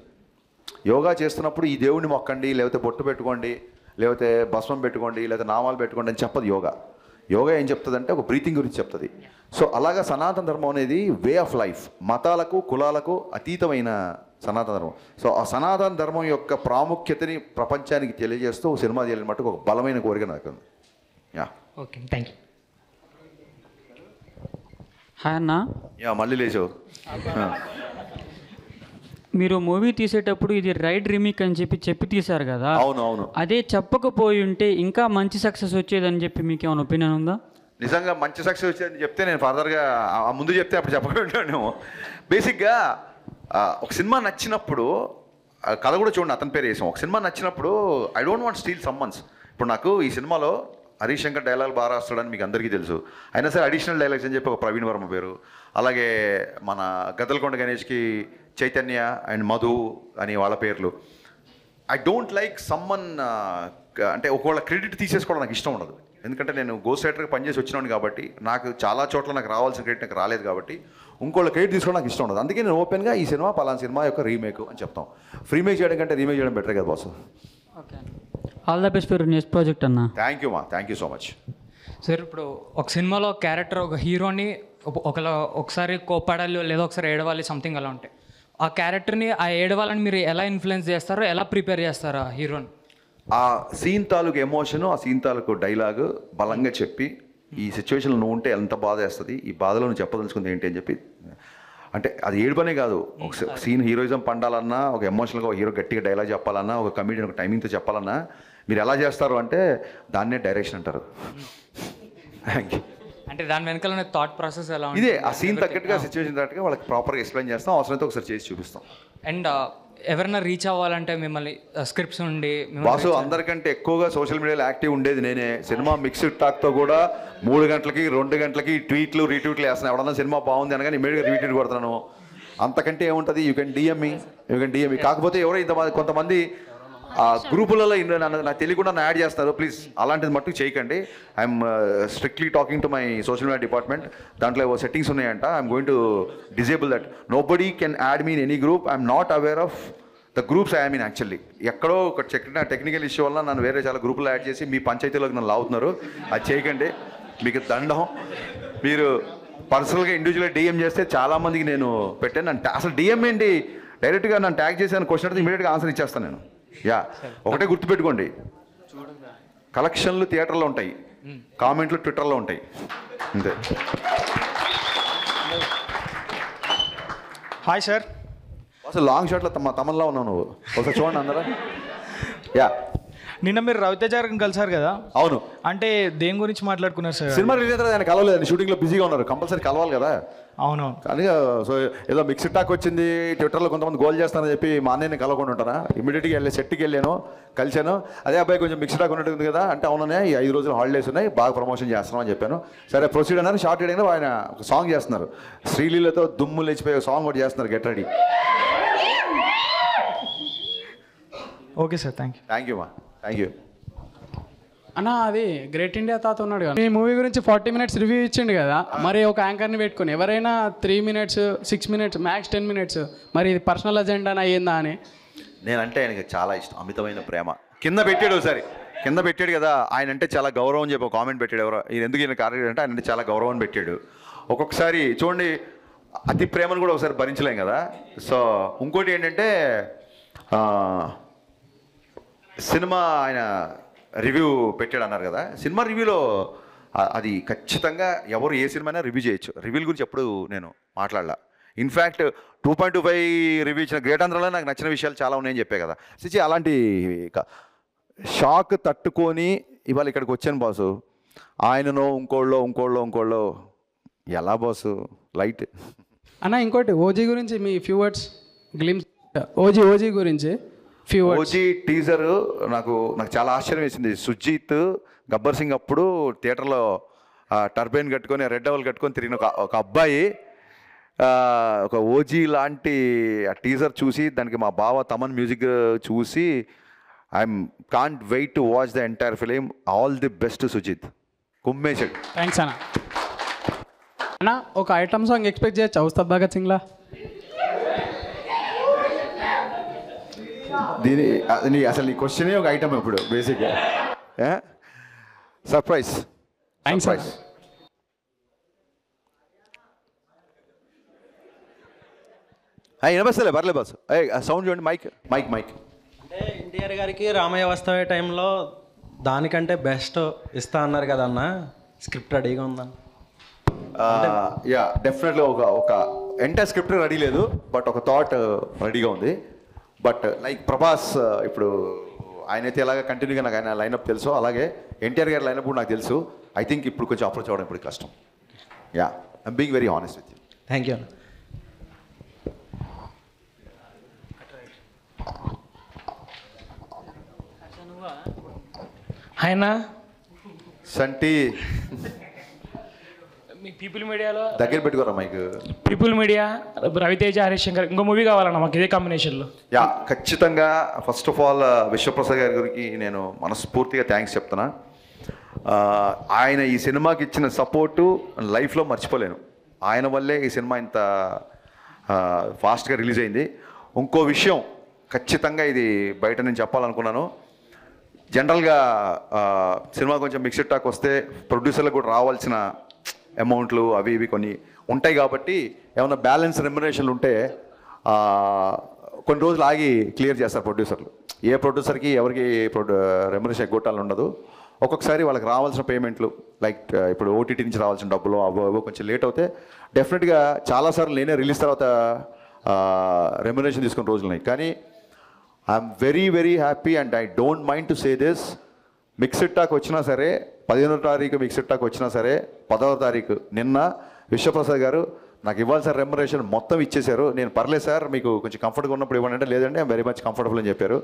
Yoga చేస్తున్నప్పుడు ఈ దేవుడిని మొక్కండి, లేకపోతే బొట్టు పెట్టుకోండి, లేకపోతే భస్మం పెట్టుకోండి, లేకపోతే నామాలు పెట్టుకోండి అని చెప్పదు యోగా. యోగా ఏం చెప్తుంది అంటే ఒక బ్రీతింగ్ గురించి చెప్తుంది. సో అలాగా సనాతన ధర్మం అనేది వే ఆఫ్ లైఫ్, మతాలకు కులాలకు అతీతమైన సనాతన ధర్మం. సో ఆ సనాతన ధర్మం యొక్క ప్రాముఖ్యతని ప్రపంచానికి తెలియజేస్తూ సినిమా చేయాలని మటుకు ఒక బలమైన కోరిక నాకు ఉంది. Okay, thank you. హాయ్ అన్న. మళ్ళీ లేచావు. మీరు మూవీ తీసేటప్పుడు ఇది రైట్ రీమేక్ అని చెప్పి తీశారు కదా. అవును. అదే చెప్పకపోయి ఉంటే ఇంకా మంచి సక్సెస్ వచ్చేదని చెప్పి మీకు ఏమైనా ఒపీనియన్ ఉందా? నిజంగా మంచి సక్సెస్ వచ్చేదని చెప్తే నేను ఫర్దర్గా ముందు చెప్తే అప్పుడు చెప్పకుండా బేసిక్గా ఒక సినిమా నచ్చినప్పుడు కథ కూడా చూడండి, అతని పేరు వేసాం. ఒక సినిమా నచ్చినప్పుడు I don't want steal summons. ఇప్పుడు నాకు ఈ సినిమాలో హరీష్ శంకర్ డైలాగ్ బాగా రాస్తాడని మీకు అందరికీ తెలుసు. అయినా సరే అడిషనల్ డైలాగ్స్ అని చెప్పి ఒక ప్రవీణ్ వర్మ పేరు, అలాగే మన గద్దలకొండ గణేష్కి చైతన్య అండ్ మధు అని వాళ్ళ పేర్లు. ఐ డోంట్ లైక్ సమ్మన్ అంటే ఒకవేళ క్రెడిట్ తీసేసుకోవడం నాకు ఇష్టం ఉండదు. ఎందుకంటే నేను గోస్ట్ రైటర్గా పనిచేసి వచ్చినాను కాబట్టి నాకు చాలా చోట్ల నాకు రావాల్సిన క్రెడిట్ నాకు రాలేదు కాబట్టి ఇంకోళ్ళ క్రెడిట్ తీసుకోవడం నాకు ఇష్టం ఉండదు. అందుకే నేను ఓపెన్గా ఈ సినిమా పలానా సినిమా యొక్క రీమేక్ అని చెప్తాం. ఫ్రీమేక్ చేయడం కంటే రీమేక్ చేయడం బెటర్ కదా boss. Okay, all the best for next project అన్న. Thank you so much. Sir ఇప్పుడు ఒక సినిమాలో క్యారెక్టర్ ఒక హీరోని ఒకసారి కోపడాలి లేదా ఒకసారి ఏడవాలి సంథింగ్ అలా ఉంటాయి. ఆ క్యారెక్టర్ని ఆ ఏడవాలని మీరు ఎలా ఇన్ఫ్లుయెన్స్ చేస్తారో, ఎలా ప్రిపేర్ చేస్తారో ఆ హీరోని? ఆ సీన్ తాలూకు ఎమోషను, ఆ సీన్ తాలూకు డైలాగ్ బలంగా చెప్పి ఈ సిచ్యువేషన్లో నువ్వు ఉంటే ఎంత బాధ వేస్తుంది, ఈ బాధలో నువ్వు చెప్పదలుచుకుంది ఏంటి అని చెప్పి అంటే అది ఏడుపనే కాదు, ఒక సీన్ హీరోయిజం పండాలన్నా, ఒక ఎమోషనల్గా ఒక హీరో గట్టిగా డైలాగ్ చెప్పాలన్నా, ఒక కమెడియన్ ఒక టైమింగ్తో చెప్పాలన్నా మీరు ఎలా చేస్తారు అంటే దాన్నే డైరెక్షన్ అంటారు. Thank you. అంటే దాని వెనకాల థాట్ ప్రాసెస్ ఎలా ఇదే ఆ సీన్ తగ్గట్టుగా సిచ్యువేషన్ తగ్గట్టుగా వాళ్ళకి ప్రాపర్గా ఎక్స్ప్లెయిన్ చేస్తాం, అవసరమైతే ఒకసారి చేసి చూపిస్తాం. అండ్ ఎవరైనా రీచ్ అవ్వాలంటే మిమ్మల్ని స్క్రిప్ట్స్ ఉండి బాసు అందరికంటే ఎక్కువగా సోషల్ మీడియాలో యాక్టివ్ ఉండేది నేనే. సినిమా మిక్స్డ్ టాక్తో కూడా 3 గంటలకి 2 గంటలకి ట్వీట్లు రీట్వీట్లు వేస్తున్నాను. ఎవడన్నా సినిమా బాగుంది అనగానే ఇమీడియట్గా రీట్వీట్ కొడుతున్నాను. అంతకంటే ఏముంటుంది, యూ కెన్ డిఎం మీ. కాకపోతే ఎవరో కొంతమంది గ్రూపులలో నాకు తెలియకుండా యాడ్ చేస్తారు. ప్లీజ్ అలాంటిది మట్టుకు చేయకండి. I'm strictly talking to my social media department. దాంట్లో సెట్టింగ్స్ ఉన్నాయంట. I'm going to disable that. Nobody can add me in any group. I'm not aware of the groups I mean. Actually ఎక్కడో ఒక technical issue వల్ల నన్ను వేరే చాలా గ్రూపులు add చేసి మీ పంచాయతీలోకి నన్ను లాగుతున్నారు. అది చేయకండి, మీకు దండం. మీరు పర్సనల్గా ఇండివిజువల్గా డిఎం చేస్తే చాలామందికి నేను పెట్టాను. అసలు డిఎం ఏంటి, డైరెక్ట్గా నన్ను ట్యాగ్ చేశాను క్వశ్చన్ అడిగితే ఇమీడియట్గా ఆన్సర్ ఇచ్చేస్తాను నేను. ఒకటే గుర్తుపెట్టుకోండి, కలెక్షన్లు థియేటర్లో ఉంటాయి, కామెంట్లు ట్విట్టర్లో ఉంటాయి, అంతే. Hi sir. అసలు లాంగ్ షాట్లో తమన్లా ఉన్నావు నువ్వు, ఒకసారి చూడండి అందరూ. నిన్న మీరు రవితేజ గారిని కలిసారు కదా? అవును. అంటే దేని గురించి మాట్లాడుకున్నారు సార్? సినిమా రిలీజ్ అయితే ఆయన కలవలేదు, షూటింగ్లో బిజీగా ఉన్నారు. కంపల్సరీ కలవాలి కదా. అవునవును. కానీ సో ఏదో మిక్స్డ్ టాక్ వచ్చింది, ట్విట్టర్లో కొంతమంది గోల్ చేస్తానని చెప్పి మా అన్నయ్యని కలవకుండా ఉంటారా? ఇమీడియట్గా సెట్కి వెళ్ళాను, కలిశాను. అదే అబ్బాయి కొంచెం మిక్స్డ్ టాక్ ఉన్నట్టుంది కదా అంటే, అవుననే ఈ 5 రోజులు హాలిడేస్ ఉన్నాయి, బాగా ప్రమోషన్ చేస్తున్నాం అని చెప్పాను. సరే ప్రొసీడ్ అన్నారు. షార్ట్ అయినా ఆయన ఒక సాంగ్ చేస్తున్నారు, శ్రీలీలతో దుమ్ము లేచిపోయే సాంగ్ కూడా చేస్తున్నారు. Get ready. Okay sir, thank you మా, థ్యాంక్ యూ. అన్న అది గ్రేట్ ఇండియా తాత ఉన్నాడు కదా, ఈ మూవీ గురించి 40 minutes రివ్యూ ఇచ్చిండు కదా, మరి ఒక యాంకర్ని పెట్టుకుని ఎవరైనా 3 minutes 6 minutes మ్యాక్స్ 10 minutes, మరి ఇది పర్సనల్ అజెండా అయ్యిందా అని. నేనంటే ఆయనకి చాలా ఇష్టం, అమితమైన ప్రేమ. కింద పెట్టాడు ఒకసారి, కింద పెట్టాడు కదా, ఆయన అంటే చాలా గౌరవం చెప్పి కామెంట్ పెట్టాడు. ఎవరో ఈయన ఎందుకు ఈయన కార్యక్రమం అంటే ఆయన అంటే చాలా గౌరవం పెట్టాడు. ఒక్కొక్కసారి చూడండి, అతి ప్రేమను కూడా ఒకసారి భరించలేం కదా. సో ఇంకోటి ఏంటంటే సినిమా ఆయన రివ్యూ పెట్టాడు అన్నారు కదా, సినిమా రివ్యూలో అది ఖచ్చితంగా ఎవరు ఏ సినిమా అయినా రివ్యూ చేయొచ్చు. రివ్యూల గురించి ఎప్పుడు నేను మాట్లాడలా. ఇన్ఫ్యాక్ట్ 2.25 రివ్యూ ఇచ్చిన గ్రేట్ ఆంధ్రలో నాకు నచ్చిన విషయాలు చాలా ఉన్నాయని చెప్పే కదా. సిచి అలాంటి షాక్ తట్టుకొని ఇవాళ ఇక్కడికి వచ్చాను బాసు. ఆయననో ఇంకోళ్ళో ఎలా బాసు, లైట్. అన్న ఇంకోటి ఓజీ గురించి మీ ఫ్యూ వర్డ్స్ గ్లిమ్స్. ఓజీ గురించి ఓజీ టీజర్ నాకు చాలా ఆశ్చర్యం వేసింది. సుజిత్ గబ్బర్ సింగ్ అప్పుడు థియేటర్లో టర్బైన్ కట్టుకొని రెడ్ డబల్ కట్టుకొని తిరిగిన ఒక అబ్బాయి ఒక ఓజీ లాంటి ఆ టీజర్ చూసి దానికి మా బావ తమన్ మ్యూజిక్ చూసి I'm can't wait to watch the entire film. All the best Sujeeth, కుమ్మేశాడు. థ్యాంక్స్ అన్న. అన్న ఒక ఐటమ్ సాంగ్ ఎక్స్పెక్ట్ చేయొచ్చు ఉస్తాద్ భగత్ సింగ్లా? దీని అసలు ఈ క్వశ్చనే ఒక ఐటమ్ ఇప్పుడు బేసిక్గా. సర్ప్రైజ్. థ్యాంక్స్. వినపస్తలే, పర్లేదు బాస్. సౌండ్ చూడండి, మైక్. అంటే ఎన్టీఆర్ గారికి రామయ్య వస్తావే టైంలో దానికంటే బెస్ట్ ఇస్తా అన్నారు కదా అన్న, స్క్రిప్ట్ రెడీగా ఉందా? డెఫినెట్గా ఒక ఎంటైర్ స్క్రిప్ట్ రెడీ లేదు, బట్ ఒక థాట్ రెడీగా ఉంది. బట్ లైక్ ప్రభాస్ ఇప్పుడు ఆయనైతే ఎలాగ కంటిన్యూగా నాకు ఆయన లైనప్ తెలుసు, అలాగే ఎన్టీఆర్ గారి లైనప్ కూడా నాకు తెలుసు. ఐ థింక్ ఇప్పుడు కొంచెం అప్రోచ్ అవ్వడం ఇప్పుడు కష్టం. I'm being very honest with you. Thank you. ఆయన సంటి మీ పీపుల్ మీడియాలో దగ్గర పెట్టుకోరా mike. People media Raviteja Harish Shankar ఇంకో మూవీ కావాలన్నా మాకు ఇదే కాంబినేషన్లో. ఖచ్చితంగా. ఫస్ట్ ఆఫ్ ఆల్ విశ్వప్రసాద్ గారికి నేను మనస్ఫూర్తిగా థ్యాంక్స్ చెప్తున్నా. ఆయన ఈ సినిమాకి ఇచ్చిన సపోర్టు లైఫ్లో మర్చిపోలేను. ఆయన వల్లే ఈ సినిమా ఇంత ఫాస్ట్గా రిలీజ్ అయింది. ఇంకో విషయం ఖచ్చితంగా ఇది బయట నేను చెప్పాలనుకున్నాను. జనరల్గా సినిమా కొంచెం మిక్స్డ్ టాక్ వస్తే ప్రొడ్యూసర్లకు కూడా రావాల్సిన అమౌంట్లు అవి ఇవి కొన్ని ఉంటాయి కాబట్టి ఏమైనా బ్యాలెన్స్ రెమ్యునరేషన్లు ఉంటే కొన్ని రోజులు ఆగి క్లియర్ చేస్తారు ప్రొడ్యూసర్లు. ఏ ప్రొడ్యూసర్కి ఎవరికి రెమ్యునరేషన్ ఎగ్గొట్టాలని ఉండదు. ఒక్కొక్కసారి వాళ్ళకి రావాల్సిన పేమెంట్లు లైక్ ఇప్పుడు ఓటీటీ నుంచి రావాల్సిన డబ్బులు అవో కొంచెం లేట్ అవుతే డెఫినెట్గా చాలాసార్లు నేనే రిలీజ్ తర్వాత రెమ్యునరేషన్ తీసుకున్న రోజులు ఉన్నాయి. కానీ I'm very very happy and I don't mind to say this. Mixed talk వచ్చినా సరే 15వ తారీఖు మిక్స్డ్ టాక్ వచ్చినా సరే 10వ తారీఖు నిన్న విశ్వప్రసాద్ గారు నాకు ఇవ్వాల్సిన రెమ్యునరేషన్ మొత్తం ఇచ్చేశారు. నేను పర్లేదు సార్ మీకు కొంచెం కంఫర్ట్గా ఉన్నప్పుడు ఇవ్వండి అంటే లేదండి ఐఎమ్ వెరీ మచ్ కంఫర్టబుల్ అని చెప్పారు.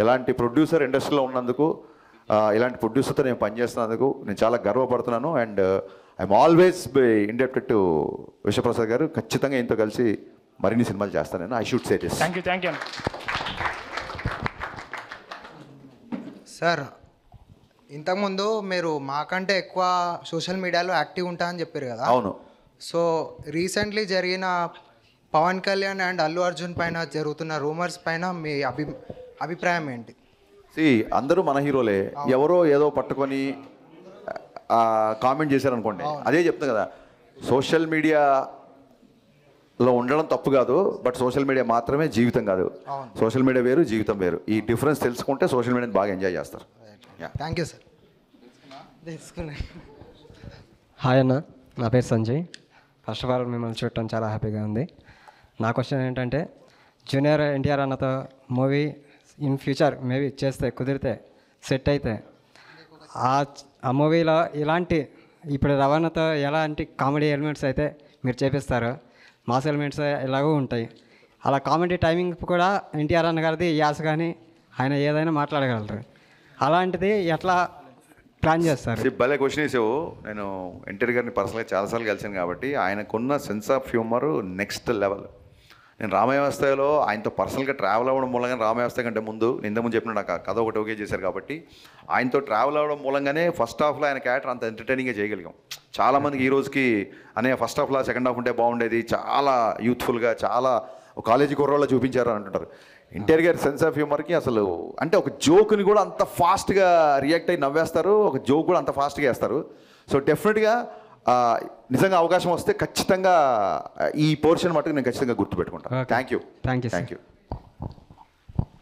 ఇలాంటి ప్రొడ్యూసర్ ఇండస్ట్రీలో ఉన్నందుకు ఇలాంటి ప్రొడ్యూసర్తో నేను పనిచేస్తున్నందుకు నేను చాలా గర్వపడుతున్నాను. And I'm always indebted to Vishwaprasad garu. ఖచ్చితంగా ఇంతో కలిసి మరిన్ని సినిమాలు చేస్తాను నేను. I should say this. Thank you. Sir ఇంతకుముందు మీరు మాకంటే ఎక్కువ సోషల్ మీడియాలో యాక్టివ్ ఉంటా అని చెప్పారు కదా. అవును. సో రీసెంట్లీ జరిగిన పవన్ కళ్యాణ్ అండ్ అల్లు అర్జున్ పైన జరుగుతున్న రూమర్స్ పైన మీ అభిప్రాయం ఏంటి? అందరూ మన హీరోలే, ఎవరో ఏదో పట్టుకొని కామెంట్ చేశారనుకోండి, అదే చెప్తాను కదా, సోషల్ మీడియాలో ఉండడం తప్పు కాదు, బట్ సోషల్ మీడియా మాత్రమే జీవితం కాదు. సోషల్ మీడియా వేరు, జీవితం వేరు. ఈ డిఫరెన్స్ తెలుసుకుంటే సోషల్ మీడియాని బాగా ఎంజాయ్ చేస్తారు. Thank you sir. హాయ్ అన్న, నా పేరు సంజయ్. ఫస్ట్ ఆఫ్ ఆల్ మిమ్మల్ని చూడటం చాలా హ్యాపీగా ఉంది. నా క్వశ్చన్ ఏంటంటే, జూనియర్ ఎన్టీఆర్ అన్నతో మూవీ ఇన్ ఫ్యూచర్ మేబీ చేస్తే కుదిరితే సెట్ అయితే ఆ మూవీలో ఇలాంటి ఇప్పుడు రవాణాతో ఎలాంటి కామెడీ ఎలిమెంట్స్ అయితే మీరు చేపిస్తారో మాస్ ఎలిమెంట్స్ ఎలాగో ఉంటాయి. అలా కామెడీ టైమింగ్ కూడా ఎన్టీఆర్ అన్న గారిది యాస కానీ ఆయన ఏదైనా మాట్లాడగలరు. అలాంటిది ఎట్లా ప్లాన్ చేస్తారు? భలే క్వశ్చన్ వేసావు. నేను ఎన్టీఆర్ గారిని పర్సనల్గా చాలాసార్లు కలిసాను కాబట్టి ఆయనకున్న sense of humour next level. నేను రామవ్యవస్థలో ఆయనతో పర్సనల్గా ట్రావెల్ అవ్వడం మూలంగా రామవ్యవస్థ కంటే ముందు ఇంతకుముందు చెప్పిన నాకు కథ ఒకటి ఓకే చేశారు కాబట్టి ఆయనతో ట్రావెల్ అవ్వడం మూలంగానే ఫస్ట్ హాఫ్లో ఆయన క్యారెక్టర్ అంత ఎంటర్టైనింగ్గా చేయగలిగాం. చాలామందికి ఈ రోజుకి అనే ఫస్ట్ హాఫ్లో సెకండ్ హాఫ్ ఉంటే బాగుండేది, చాలా యూత్ఫుల్గా చాలా కాలేజీ కుర్రోళ్ళ చూపించారు అని అంటుంటారు. ఎన్టీఆర్ గారి సెన్స్ ఆఫ్ హ్యూమర్కి అసలు అంటే ఒక జోక్ని కూడా అంత ఫాస్ట్గా రియాక్ట్ అయ్యి నవ్వేస్తారు, ఒక జోక్ కూడా అంత ఫాస్ట్గా వేస్తారు. సో డెఫినెట్గా నిజంగా అవకాశం వస్తే ఖచ్చితంగా ఈ పోర్షన్ మటుకు నేను ఖచ్చితంగా గుర్తుపెట్టుకుంటాను. Thank you.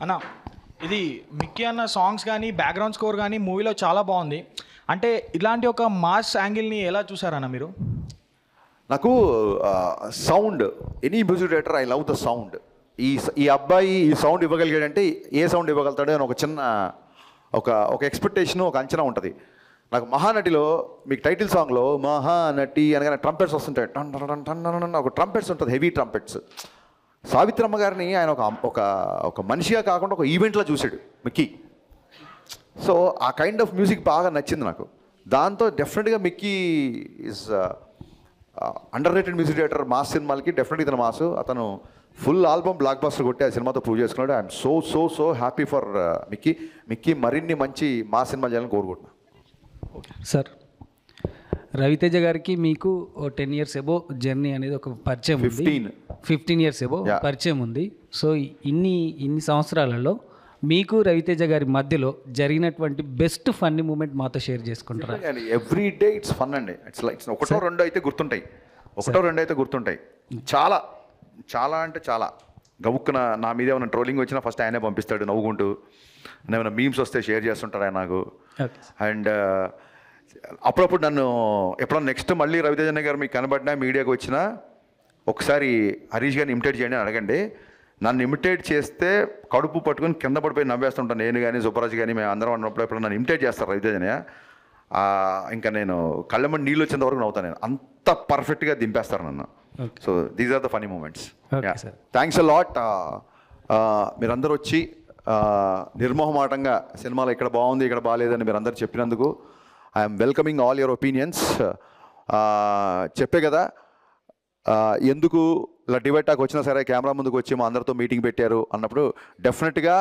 అన్న, ఇది మిక్కీ అన్న సాంగ్స్ కానీ బ్యాక్గ్రౌండ్ స్కోర్ కానీ మూవీలో చాలా బాగుంది. అంటే ఇలాంటి ఒక మాస్ యాంగిల్ని ఎలా చూసారన్న మీరు? నాకు sound, any music director I love the sound. ఈ అబ్బాయి ఈ సౌండ్ ఇవ్వగలిగాడంటే ఏ సౌండ్ ఇవ్వగలుగుతాడో అని ఒక చిన్న ఒక ఎక్స్పెక్టేషను, ఒక అంచనా ఉంటుంది. నాకు మహానటిలో మీకు టైటిల్ సాంగ్లో మహానటి అనగానే ట్రంపెట్స్ వస్తుంటాయి, టన్ టన్ టన్ టన్ ఒక ట్రంపెట్స్ ఉంటుంది, హెవీ ట్రంపెట్స్. సావిత్రమ్మ గారిని ఆయన ఒక మనిషిగా కాకుండా ఒక ఈవెంట్లో చూశాడు మిక్కీ. సో ఆ కైండ్ ఆఫ్ మ్యూజిక్ బాగా నచ్చింది నాకు. దాంతో డెఫినెట్గా Mickey is under rated music director. Mass సినిమాలకి డెఫినెట్గా ఇతను మాస్. అతను ఫుల్ ఆల్బమ్ బ్లాక్ బస్టర్ కొట్టి ఆ సినిమాతో ప్రూవ్ చేసుకున్నాడు. I'm so so so happy for Mickey మరిన్ని మంచి మాస్ సినిమాలు చేయాలని కోరుకుంటున్నాను. సార్, రవితేజ గారికి మీకు 10 years ఎబో జర్నీ అనేది ఒక పరిచయం ఉంది. 15 years ఎబో పరిచయం ఉంది. సో ఇన్ని సంవత్సరాలలో మీకు రవితేజ గారి మధ్యలో జరిగినటువంటి బెస్ట్ ఫన్నీ మూమెంట్ మాతో షేర్ చేసుకుంటారా? ఎవ్రీ డే ఇట్స్ ఫన్ అండి. ఇట్స్ ఒకటో రెండో అయితే గుర్తుంటాయి. చాలా చాలా అంటే చాలా గవుక్కున నా మీద ఏమైనా ట్రోలింగ్ వచ్చినా ఫస్ట్ ఆయనే పంపిస్తాడు నవ్వుకుంటూ. ఏమైనా మీమ్స్ వస్తే షేర్ చేస్తుంటాడు ఆయన నాకు. అండ్ అప్పుడప్పుడు నన్ను ఎప్పుడన్నా నెక్స్ట్ మళ్ళీ రవితేజ గారు మీకు కనబడినా మీడియాకి వచ్చినా ఒకసారి హరీష్ గారిని ఇమిటేట్ చేయండి అని అడగండి. నన్ను ఇమిటేట్ చేస్తే కడుపు పట్టుకొని కింద పడిపోయి నవ్వేస్తుంటాను. నేను కానీ సుబ్బరాజు కానీ మేము అందరం అన్నప్పుడు ఎప్పుడు నన్ను ఇమిటేట్ చేస్తారు రవితేజనే, ఇంకా నేను కళ్ళెమ్మడి నీళ్ళు వచ్చేంత వరకు నవ్వుతాను. నేను అంత పర్ఫెక్ట్గా దింపేస్తారు నన్ను. So these are the funny moments. Thanks a lot. మీరందరూ వచ్చి నిర్మోహమాటంగా సినిమాలో ఇక్కడ బాగుంది ఇక్కడ బాగాలేదని మీరందరూ చెప్పినందుకు I'm welcoming all your opinions. చెప్పే కదా ఎందుకు ఇలా డిబేట్ టాక్ వచ్చినా సరే కెమెరా ముందుకు వచ్చి మా అందరితో మీటింగ్ పెట్టారు అన్నప్పుడు డెఫినెట్గా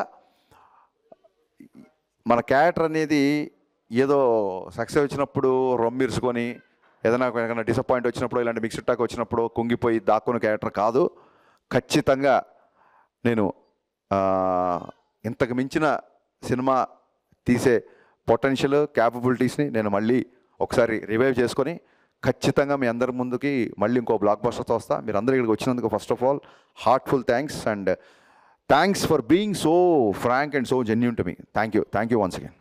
మన క్యారెక్టర్ అనేది ఏదో సక్సెస్ వచ్చినప్పుడు రొమ్మిర్చుకొని ఏదైనా డిసప్పాయింట్ వచ్చినప్పుడు ఇలాంటి మిక్స్డ్ టాక్ వచ్చినప్పుడు కుంగిపోయి దాక్కున్న క్యారెక్టర్ కాదు. ఖచ్చితంగా నేను ఇంతకు మించిన సినిమా తీసే పొటెన్షియల్ క్యాపబిలిటీస్ని నేను మళ్ళీ ఒకసారి రివైవ్ చేసుకొని ఖచ్చితంగా మీ అందరి ముందుకి మళ్ళీ ఇంకో బ్లాక్ బస్టర్తో వస్తా. మీరు అందరూ ఇక్కడికి వచ్చినందుకు first of all heartful thanks and thanks for being so frank and so genuine to me. Thank you once again.